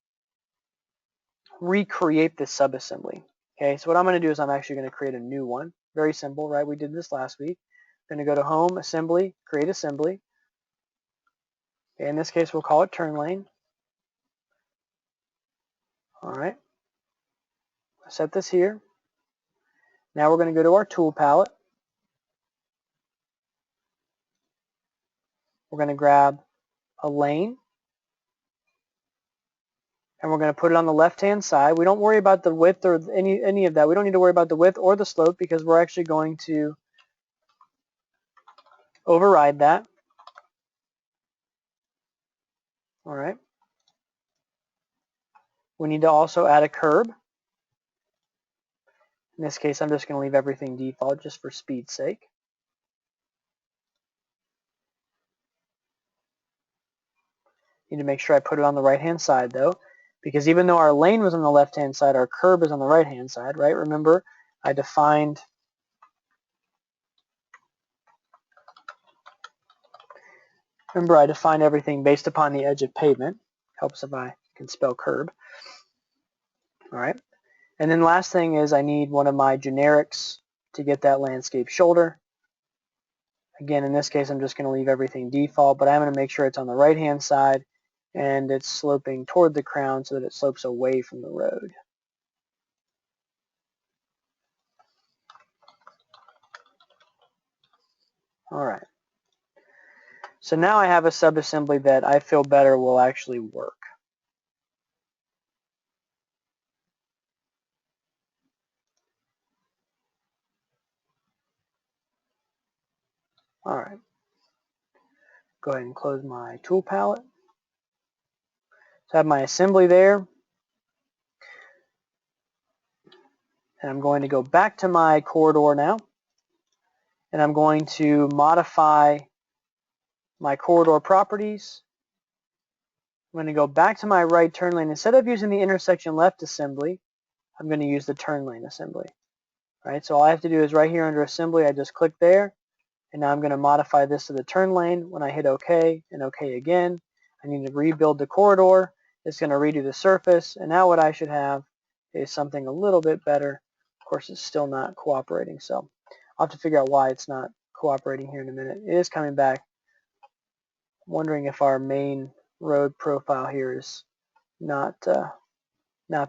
recreate this subassembly. Okay, so what I'm going to do is I'm actually going to create a new one. Very simple, right? We did this last week. I'm going to go to Home, Assembly, Create Assembly. Okay, in this case, we'll call it Turn Lane. All right. Set this here. Now we're going to go to our tool palette. We're going to grab a lane, and we're going to put it on the left-hand side. We don't worry about the width or any of that. We don't need to worry about the width or the slope because we're actually going to override that. All right. We need to also add a curb. In this case, I'm just going to leave everything default just for speed's sake. Need to make sure I put it on the right-hand side though, because even though our lane was on the left-hand side, our curb is on the right-hand side, right? Remember, I defined everything based upon the edge of pavement. Helps if I can spell curb. All right. And then last thing is I need one of my generics to get that landscape shoulder. Again, in this case, I'm just going to leave everything default, but I'm going to make sure it's on the right-hand side and it's sloping toward the crown so that it slopes away from the road. All right. So now I have a subassembly that I feel better will actually work. All right. Go ahead and close my tool palette. So I have my assembly there. And I'm going to go back to my corridor now. And I'm going to modify my corridor properties. I'm going to go back to my right turn lane. Instead of using the intersection left assembly, I'm going to use the turn lane assembly. All right, so all I have to do is right here under assembly, I just click there. And now I'm going to modify this to the turn lane. When I hit OK and OK again, I need to rebuild the corridor. It's going to redo the surface. And now what I should have is something a little bit better. Of course, it's still not cooperating. So I'll have to figure out why it's not cooperating here in a minute. It is coming back. I'm wondering if our main road profile here is not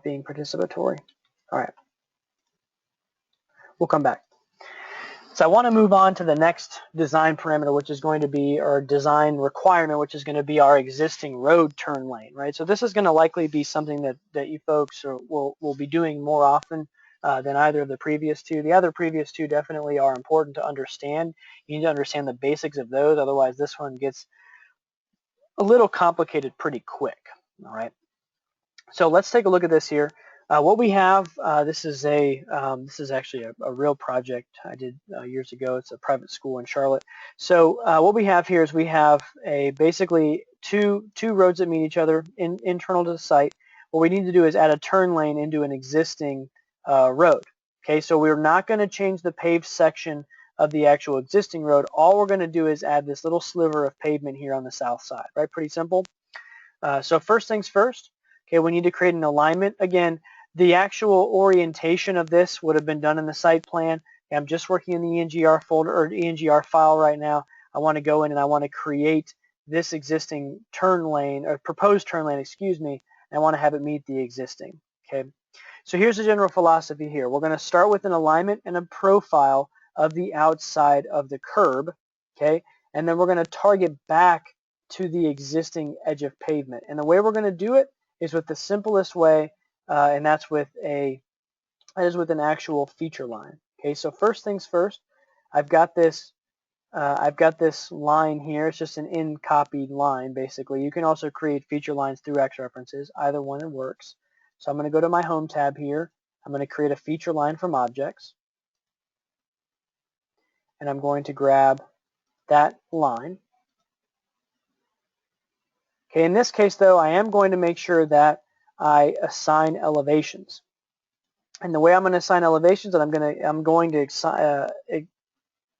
being participatory. All right. We'll come back. So I want to move on to the next design parameter, which is going to be our design requirement, which is going to be our existing road turn lane, right? So this is going to likely be something that you folks will be doing more often than either of the previous two. The other previous two definitely are important to understand. You need to understand the basics of those, otherwise this one gets a little complicated pretty quick, all right? So let's take a look at this here. What we have, this is actually a real project I did years ago. It's a private school in Charlotte. So what we have here is we have basically two roads that meet each other internal to the site. What we need to do is add a turn lane into an existing road. Okay, so we're not going to change the paved section of the actual existing road. All we're going to do is add this little sliver of pavement here on the south side. Right, pretty simple. So first things first. Okay, we need to create an alignment. Again, the actual orientation of this would have been done in the site plan. I'm just working in the ENGR folder or ENGR file right now. I want to go in and I want to create this existing turn lane or proposed turn lane, excuse me, and I want to have it meet the existing. Okay, so here's the general philosophy here. We're going to start with an alignment and a profile of the outside of the curb. Okay, and then we're going to target back to the existing edge of pavement. And the way we're going to do it is with the simplest way, and that's with an actual feature line. Okay, so first things first, I've got this line here. It's just an in-copied line, basically. You can also create feature lines through X references. Either one works. So I'm going to go to my Home tab here. I'm going to create a feature line from Objects. And I'm going to grab that line. Okay, in this case, though, I am going to make sure that I assign elevations. And the way I'm going to assign elevations, I'm going to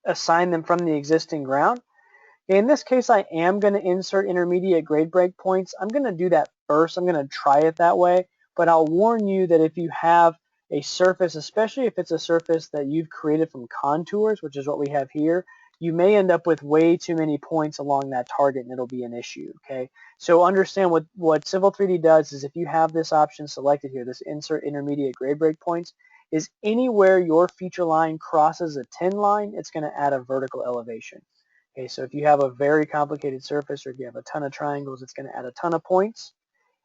assign them from the existing ground. In this case, I am going to insert intermediate grade breakpoints. I'm going to do that first. I'm going to try it that way, but I'll warn you that if you have a surface, especially if it's a surface that you've created from contours, which is what we have here, you may end up with way too many points along that target and it'll be an issue, okay? So understand what Civil 3D does is if you have this option selected here, this insert intermediate grade breakpoints, is anywhere your feature line crosses a 10 line, it's going to add a vertical elevation. Okay, so if you have a very complicated surface or if you have a ton of triangles, it's going to add a ton of points.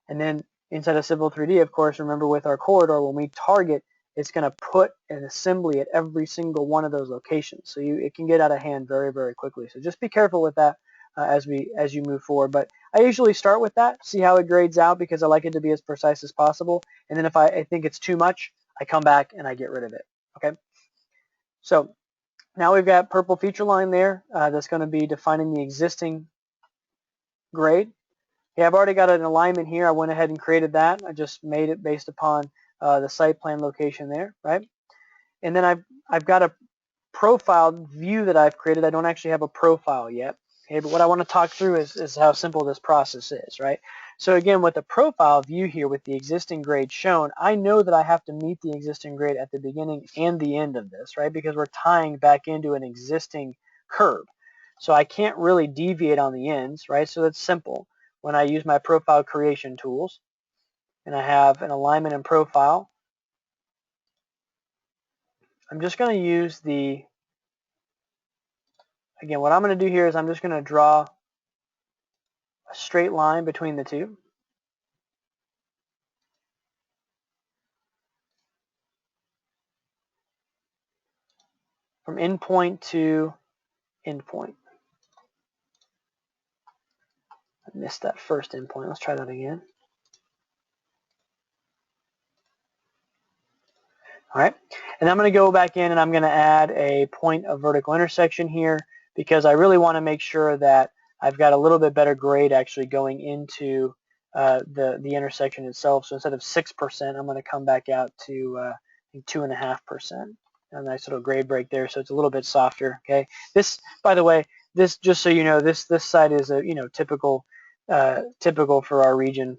And then inside of Civil 3D, of course, remember with our corridor, when we target, it's going to put an assembly at every single one of those locations. So it can get out of hand very, very quickly. So just be careful with that as you move forward. But I usually start with that, see how it grades out because I like it to be as precise as possible. And then if I think it's too much, I come back and I get rid of it. Okay. So now we've got purple feature line there that's going to be defining the existing grade. Yeah, I've already got an alignment here. I went ahead and created that. I just made it based upon the site plan location there, right? And then I've got a profile view that I've created. I don't actually have a profile yet. Okay, but what I want to talk through is how simple this process is, right? So again, with the profile view here with the existing grade shown, I know that I have to meet the existing grade at the beginning and the end of this, right? Because we're tying back into an existing curve. So I can't really deviate on the ends, right? So it's simple. When I use my profile creation tools, and I have an alignment and profile, I'm just going to use again, what I'm going to do here is I'm just going to draw a straight line between the two. From endpoint to endpoint. I missed that first endpoint. Let's try that again. All right, and I'm going to go back in and I'm going to add a point of vertical intersection here because I really want to make sure that I've got a little bit better grade actually going into the intersection itself. So instead of 6%, I'm going to come back out to 2.5%. A nice little grade break there, so it's a little bit softer. Okay, this, by the way, this just so you know, this site is a typical for our region.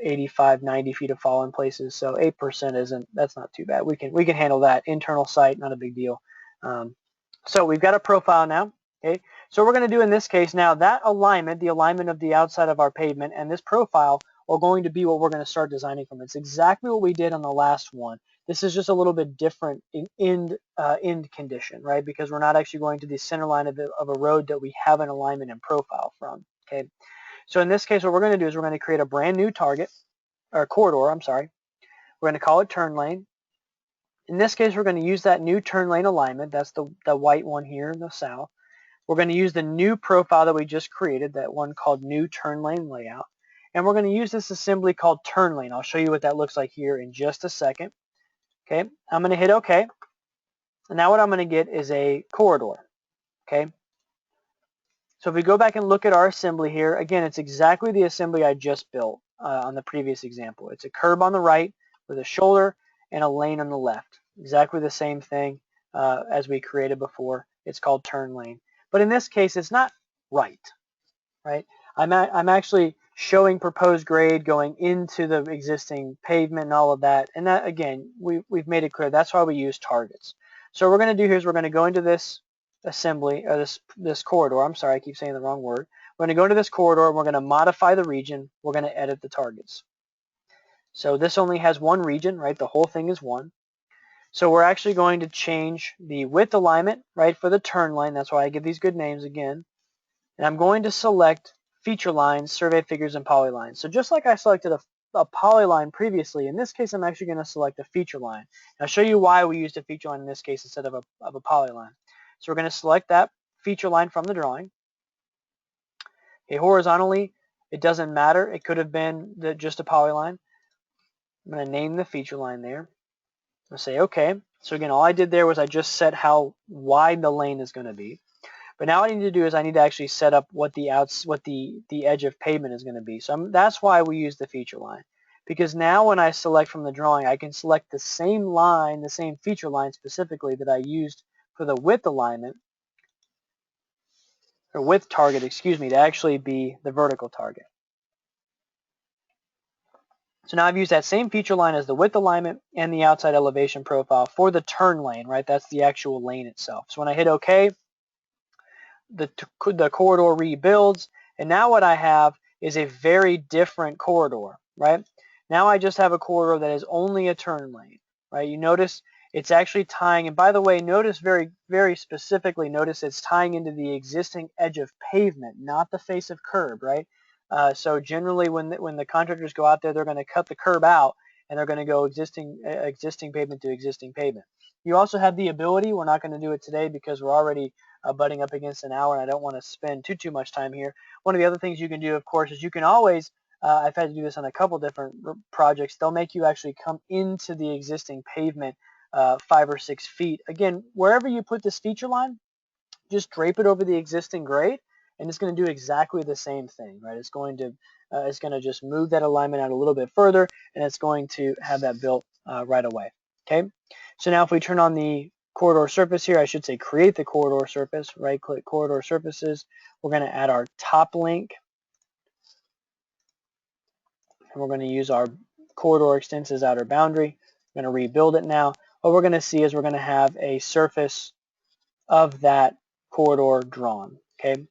85, 90 feet of fall in places, so 8% that's not too bad. We can handle that. Internal site, not a big deal. So we've got a profile now. Okay, so we're going to do in this case now that alignment, the alignment of the outside of our pavement, and this profile are going to be what we're going to start designing from. It's exactly what we did on the last one. This is just a little bit different in end condition, right? Because we're not actually going to the center line of a road that we have an alignment and profile from. Okay. So in this case, what we're going to do is we're going to create a brand new target, or corridor, I'm sorry. We're going to call it turn lane. In this case, we're going to use that new turn lane alignment. That's the white one here in the south. We're going to use the new profile that we just created, that one called new turn lane layout. and we're going to use this assembly called turn lane. I'll show you what that looks like here in just a second. Okay, I'm going to hit OK, and now what I'm going to get is a corridor. Okay, so if we go back and look at our assembly here, again, it's exactly the assembly I just built on the previous example. It's a curb on the right with a shoulder and a lane on the left. Exactly the same thing as we created before. It's called turn lane. But in this case, it's not right? I'm actually showing proposed grade going into the existing pavement and all of that. And that, again, we've made it clear. That's why we use targets. So what we're going to do here is we're going to go into this assembly, or this corridor. I'm sorry, I keep saying the wrong word. We're going to go into this corridor. We're going to modify the region. We're going to edit the targets. So this only has one region, right? The whole thing is one. So we're actually going to change the width alignment, right, for the turn lane. That's why I give these good names again. And I'm going to select feature lines, survey figures, and polylines. So just like I selected a polyline previously, in this case I'm actually going to select a feature line. And I'll show you why we used a feature line in this case instead of a polyline. So we're going to select that feature line from the drawing. Okay, horizontally, it doesn't matter. It could have been just a polyline. I'm going to name the feature line there. I'll say OK. So again, all I did there was I just set how wide the lane is going to be. But now what I need to do is I need to actually set up what the edge of pavement is going to be. So that's why we use the feature line. Because now when I select from the drawing, I can select the same line, the same feature line specifically that I used for the width alignment, or width target, excuse me, to actually be the vertical target. So now I've used that same feature line as the width alignment and the outside elevation profile for the turn lane, right? That's the actual lane itself. So when I hit OK, the corridor rebuilds, and now what I have is a very different corridor, right? Now I just have a corridor that is only a turn lane, right? You notice it's actually tying, and by the way, notice very, very specifically, notice it's tying into the existing edge of pavement, not the face of curb, right? So generally when the contractors go out there, they're going to cut the curb out, and they're going to go existing pavement to existing pavement. You also have the ability, we're not going to do it today because we're already butting up against an hour, and I don't want to spend too much time here. One of the other things you can do, of course, is you can always, I've had to do this on a couple different projects, they'll make you actually come into the existing pavement 5 or 6 feet. Again, wherever you put this feature line, just drape it over the existing grade, and it's going to do exactly the same thing, right? It's going to just move that alignment out a little bit further, and it's going to have that built right away. Okay, so now if we turn on the corridor surface here, I should say create the corridor surface, right click corridor surfaces. We're going to add our top link, and we're going to use our corridor extends as outer boundary. I'm going to rebuild it now. What we're going to see is we're going to have a surface of that corridor drawn. Okay,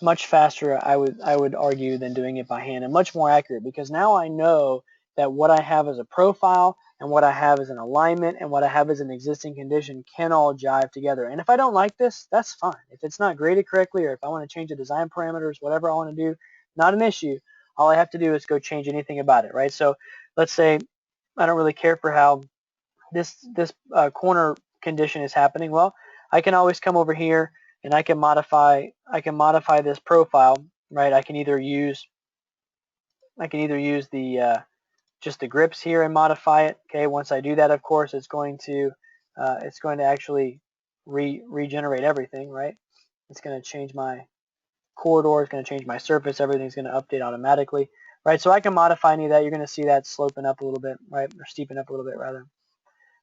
much faster, I would argue, than doing it by hand, and much more accurate, because now I know that what I have as a profile and what I have as an alignment and what I have as an existing condition can all jive together. And if I don't like this, that's fine. If it's not graded correctly, or if I want to change the design parameters, whatever I want to do, not an issue. All I have to do is go change anything about it, right? So let's say I don't really care for how this corner condition is happening. Well, I can always come over here and I can modify this profile, right? I can either use the just the grips here and modify it. Okay, once I do that, of course, it's going to actually regenerate everything, right? It's going to change my corridor, it's going to change my surface, everything's going to update automatically, right? So I can modify any of that. You're going to see that sloping up a little bit, right, or steeping up a little bit rather.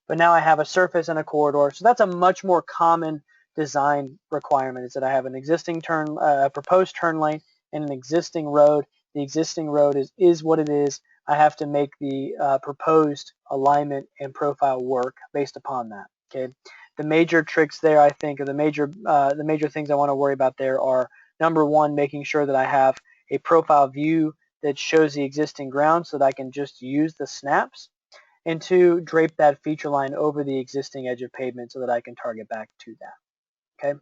But now I have a surface and a corridor, so that's a much more common design requirement, is that I have an existing proposed turn lane and an existing road. The existing road is what it is. I have to make the proposed alignment and profile work based upon that. Okay, the major tricks there, I think, or the major things I want to worry about there are, number one, making sure that I have a profile view that shows the existing ground so that I can just use the snaps, and two, drape that feature line over the existing edge of pavement so that I can target back to that. Okay,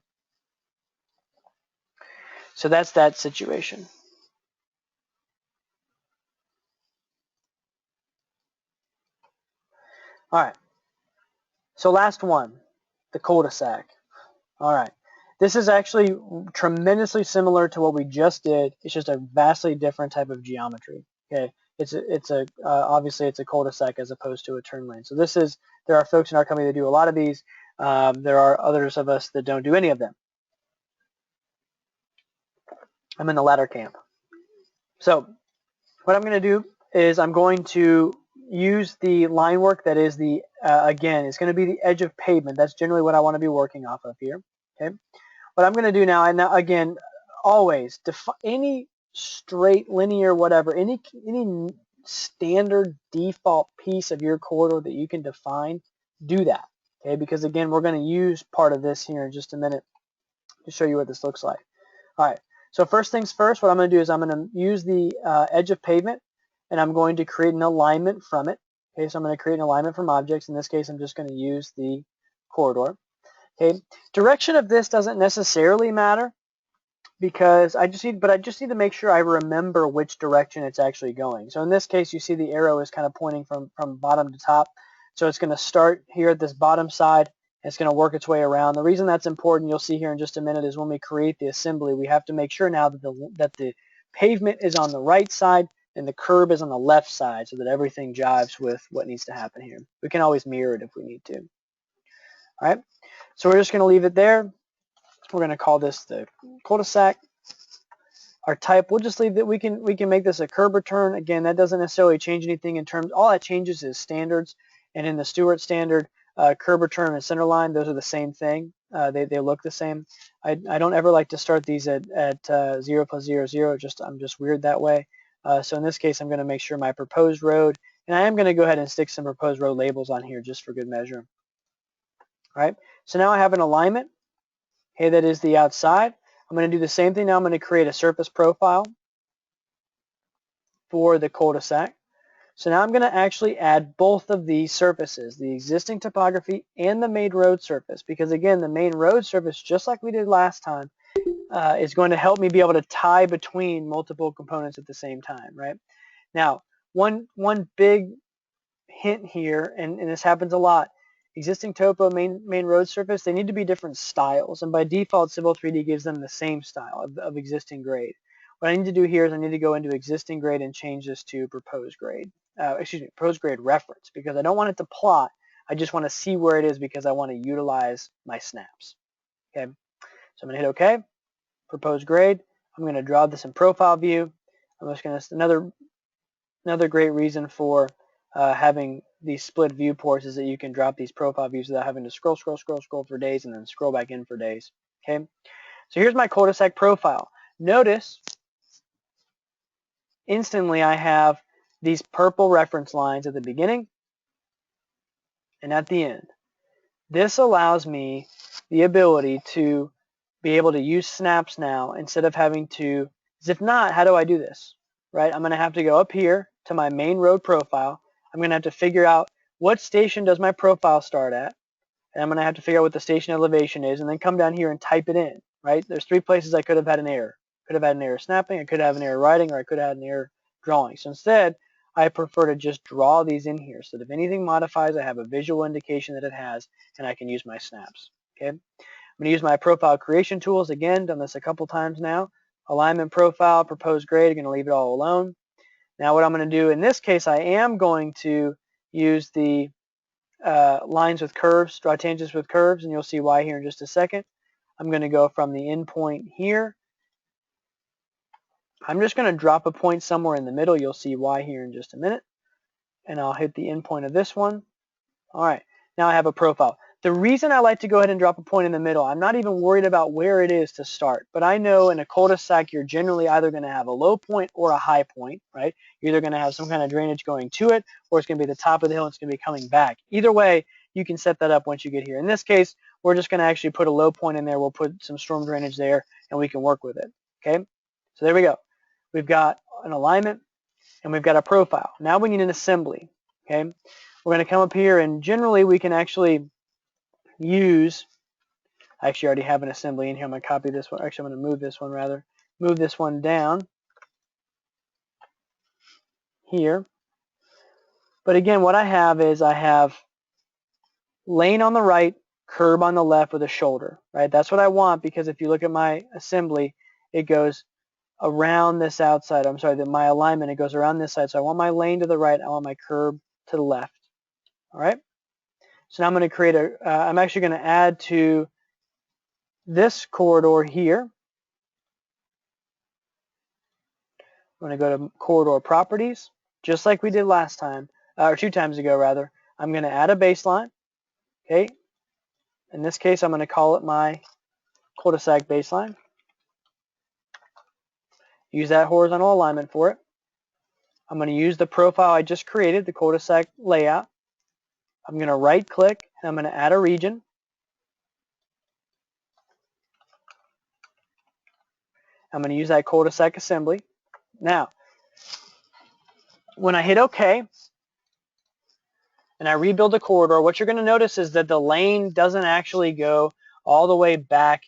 so that's that situation. All right, so last one, the cul-de-sac. All right, This is actually tremendously similar to what we just did. It's just a vastly different type of geometry. Okay, obviously it's a cul-de-sac as opposed to a turn lane. So there are folks in our company that do a lot of these. There are others of us that don't do any of them. I'm in the latter camp. So what I'm going to do is I'm going to use the line work that is again, it's going to be the edge of pavement. That's generally what I want to be working off of here. Okay. What I'm going to do now, and now again, always any straight, linear, whatever, any standard default piece of your corridor that you can define, do that. Okay, because again, we're going to use part of this here in just a minute to show you what this looks like. All right. So first things first, what I'm going to do is I'm going to use the edge of pavement, and I'm going to create an alignment from it. Okay, so I'm going to create an alignment from objects. In this case, I'm just going to use the corridor. Okay, direction of this doesn't necessarily matter because I just need to make sure I remember which direction it's actually going. So in this case, you see the arrow is kind of pointing from bottom to top. So it's going to start here at this bottom side. It's going to work its way around. The reason that's important, you'll see here in just a minute, is when we create the assembly, we have to make sure now that the pavement is on the right side and the curb is on the left side so that everything jives with what needs to happen here. We can always mirror it if we need to. All right, so we're just going to leave it there. We're going to call this the cul-de-sac. Our type, we'll just leave that. We can make this a curb return. Again, that doesn't necessarily change anything in terms. All that changes is standards, and in the Stewart standard, curb return and center line, those are the same thing. They look the same. I don't ever like to start these at 0 plus 0, 0. I'm just weird that way. So in this case, I'm going to make sure my proposed road, and I am going to go ahead and stick some proposed road labels on here just for good measure. All right. So now I have an alignment. Okay, that is the outside. I'm going to do the same thing now. I'm going to create a surface profile for the cul-de-sac. So now I'm going to actually add both of these surfaces, the existing topography and the main road surface, because again, the main road surface, just like we did last time, is going to help me be able to tie between multiple components at the same time, right? Now, one big hint here, and this happens a lot, existing topo, main road surface, they need to be different styles, and by default, Civil 3D gives them the same style of existing grade. What I need to do here is I need to go into existing grade and change this to proposed grade. Proposed grade reference, because I don't want it to plot. I just want to see where it is because I want to utilize my snaps. Okay, so I'm going to hit OK. Proposed grade. I'm going to draw this in profile view. I'm just going to another great reason for having these split viewports is that you can drop these profile views without having to scroll for days and then scroll back in for days. Okay, so here's my cul-de-sac profile. Notice instantly I have these purple reference lines at the beginning and at the end. This allows me the ability to be able to use snaps now instead of having to, because if not, how do I do this? Right? I'm going to have to go up here to my main road profile. I'm going to have to figure out what station does my profile start at, and I'm going to have to figure out what the station elevation is, and then come down here and type it in. Right? There's three places I could have had an error. Could have had an error snapping, I could have an error writing, or I could have had an error drawing. So instead, I prefer to just draw these in here so that if anything modifies, I have a visual indication that it has, and I can use my snaps. Okay, I'm going to use my profile creation tools. Again, done this a couple times now. Alignment profile, proposed grade, I'm going to leave it all alone. Now what I'm going to do in this case, I am going to use the lines with curves, draw tangents with curves, and you'll see why here in just a second. I'm going to go from the endpoint here. I'm just going to drop a point somewhere in the middle. You'll see why here in just a minute. And I'll hit the endpoint of this one. All right, now I have a profile. The reason I like to go ahead and drop a point in the middle, I'm not even worried about where it is to start, but I know in a cul-de-sac you're generally either going to have a low point or a high point, right? You're either going to have some kind of drainage going to it, or it's going to be the top of the hill and it's going to be coming back. Either way, you can set that up once you get here. In this case, we're just going to actually put a low point in there. We'll put some storm drainage there, and we can work with it, okay? So there we go. We've got an alignment, and we've got a profile. Now we need an assembly, okay? We're going to come up here, and generally we can actually use, I actually already have an assembly in here. I'm going to copy this one. Actually, I'm going to move this one rather. Move this one down here. But again, what I have is I have lane on the right curb on the left with a shoulder, right? That's what I want, because if you look at my assembly, it goes around this outside. I'm sorry, my alignment, it goes around this side. So I want my lane to the right. I want my curb to the left. All right. So now I'm going to create I'm actually going to add to this corridor here. I'm going to go to corridor properties, just like we did last time, or 2 times ago rather. I'm going to add a baseline. Okay. In this case, I'm going to call it my cul-de-sac baseline. Use that horizontal alignment for it. I'm going to use the profile I just created, the cul-de-sac layout. I'm going to right click and I'm going to add a region. I'm going to use that cul-de-sac assembly. Now, when I hit OK and I rebuild the corridor, what you're going to notice is that the lane doesn't actually go all the way back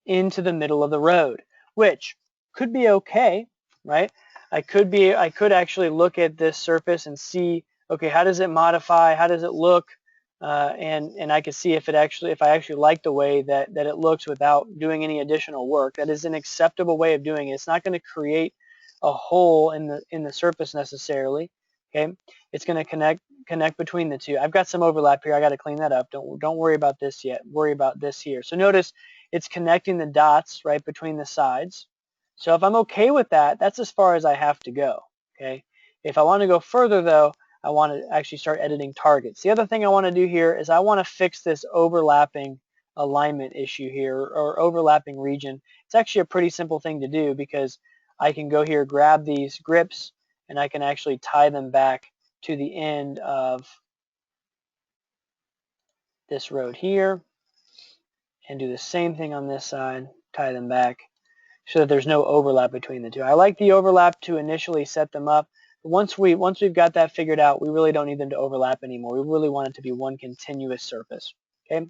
into the middle of the road, which could be okay, right? I could actually look at this surface and see, okay, how does it modify? How does it look? And I can see if I actually like the way that it looks without doing any additional work. That is an acceptable way of doing it. It's not going to create a hole in the surface necessarily. Okay, it's going to connect between the two. I've got some overlap here. I got to clean that up. Don't worry about this yet. Worry about this here. So notice it's connecting the dots right between the sides. So if I'm okay with that, that's as far as I have to go. Okay. If I want to go further though, I want to actually start editing targets. The other thing I want to do here is I want to fix this overlapping alignment issue here, or overlapping region. It's actually a pretty simple thing to do, because I can go here, grab these grips, and I can actually tie them back to the end of this road here, and do the same thing on this side, tie them back, so that there's no overlap between the two. I like the overlap to initially set them up. Once we've got that figured out, we really don't need them to overlap anymore. We really want it to be one continuous surface. Okay.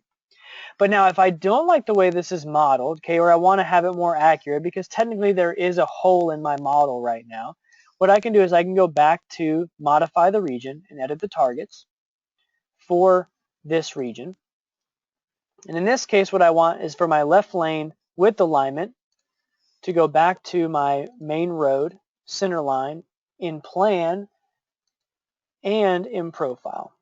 But now if I don't like the way this is modeled, okay, or I want to have it more accurate, because technically there is a hole in my model right now, what I can do is I can go back to modify the region and edit the targets for this region. And in this case, what I want is for my left lane width alignment to go back to my main road center line in plan and in profile.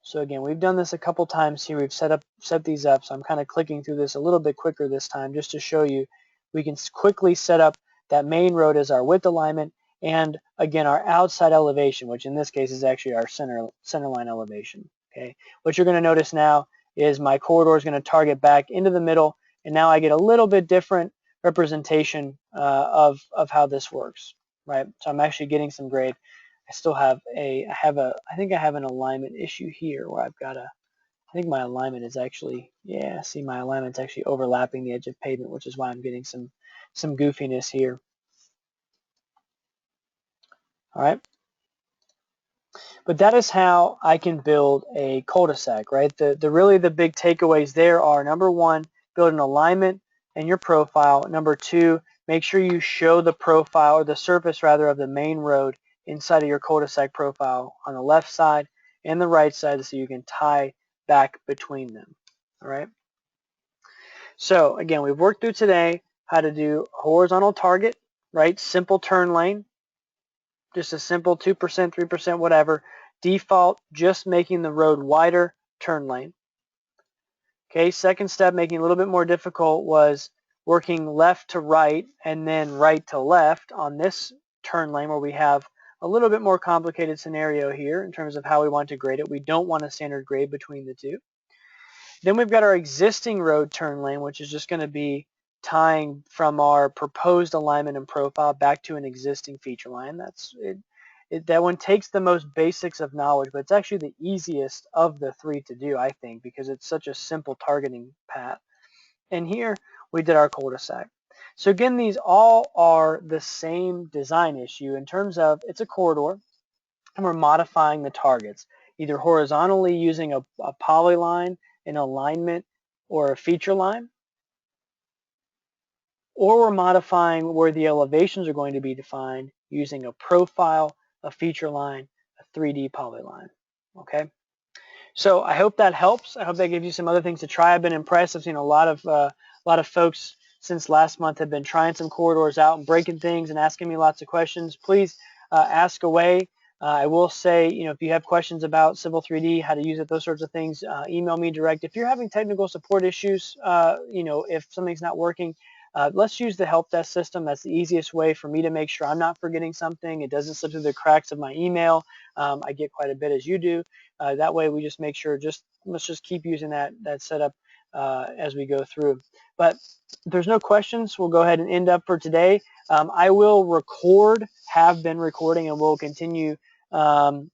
So again, we've done this a couple times here. We've set these up. So I'm kind of clicking through this a little bit quicker this time, just to show you we can quickly set up that main road as our width alignment, and again our outside elevation, which in this case is actually our center line elevation. Okay. What you're going to notice now is my corridor is going to target back into the middle, and now I get a little bit different representation of how this works, right? So I'm actually getting some grade. I still have I think I have an alignment issue here where I think my alignment is actually, yeah, see, my alignment's actually overlapping the edge of pavement, which is why I'm getting some goofiness here. All right. But that is how I can build a cul-de-sac, right? Really the big takeaways there are, number one, build an alignment in your profile. Number two, make sure you show the profile, or the surface rather, of the main road inside of your cul-de-sac profile on the left side and the right side, so you can tie back between them. All right. So again, we've worked through today how to do horizontal target, right? Simple turn lane, just a simple 2%, 3%, whatever. Default, just making the road wider, turn lane. Okay, second step, making it a little bit more difficult, was working left to right and then right to left on this turn lane, where we have a little bit more complicated scenario here in terms of how we want to grade it. We don't want a standard grade between the two. Then we've got our existing road turn lane, which is just going to be tying from our proposed alignment and profile back to an existing feature line. That's it. That one takes the most basics of knowledge, but it's actually the easiest of the three to do, I think, because it's such a simple targeting path. And here we did our cul-de-sac. So again, these all are the same design issue in terms of it's a corridor, and we're modifying the targets, either horizontally using a polyline, an alignment, or a feature line, or we're modifying where the elevations are going to be defined using a profile, a feature line, a 3D polyline. Okay. So I hope that helps. I hope that gives you some other things to try. I've been impressed. I've seen a lot of folks since last month have been trying some corridors out and breaking things and asking me lots of questions. Please ask away. I will say, if you have questions about Civil 3D, how to use it, those sorts of things, email me direct. If you're having technical support issues, if something's not working, let's use the help desk system. That's the easiest way for me to make sure I'm not forgetting something. It doesn't slip through the cracks of my email. I get quite a bit as you do. That way we just make sure, let's just keep using that setup as we go through. But if there's no questions, we'll go ahead and end up for today. I will have been recording, and will continue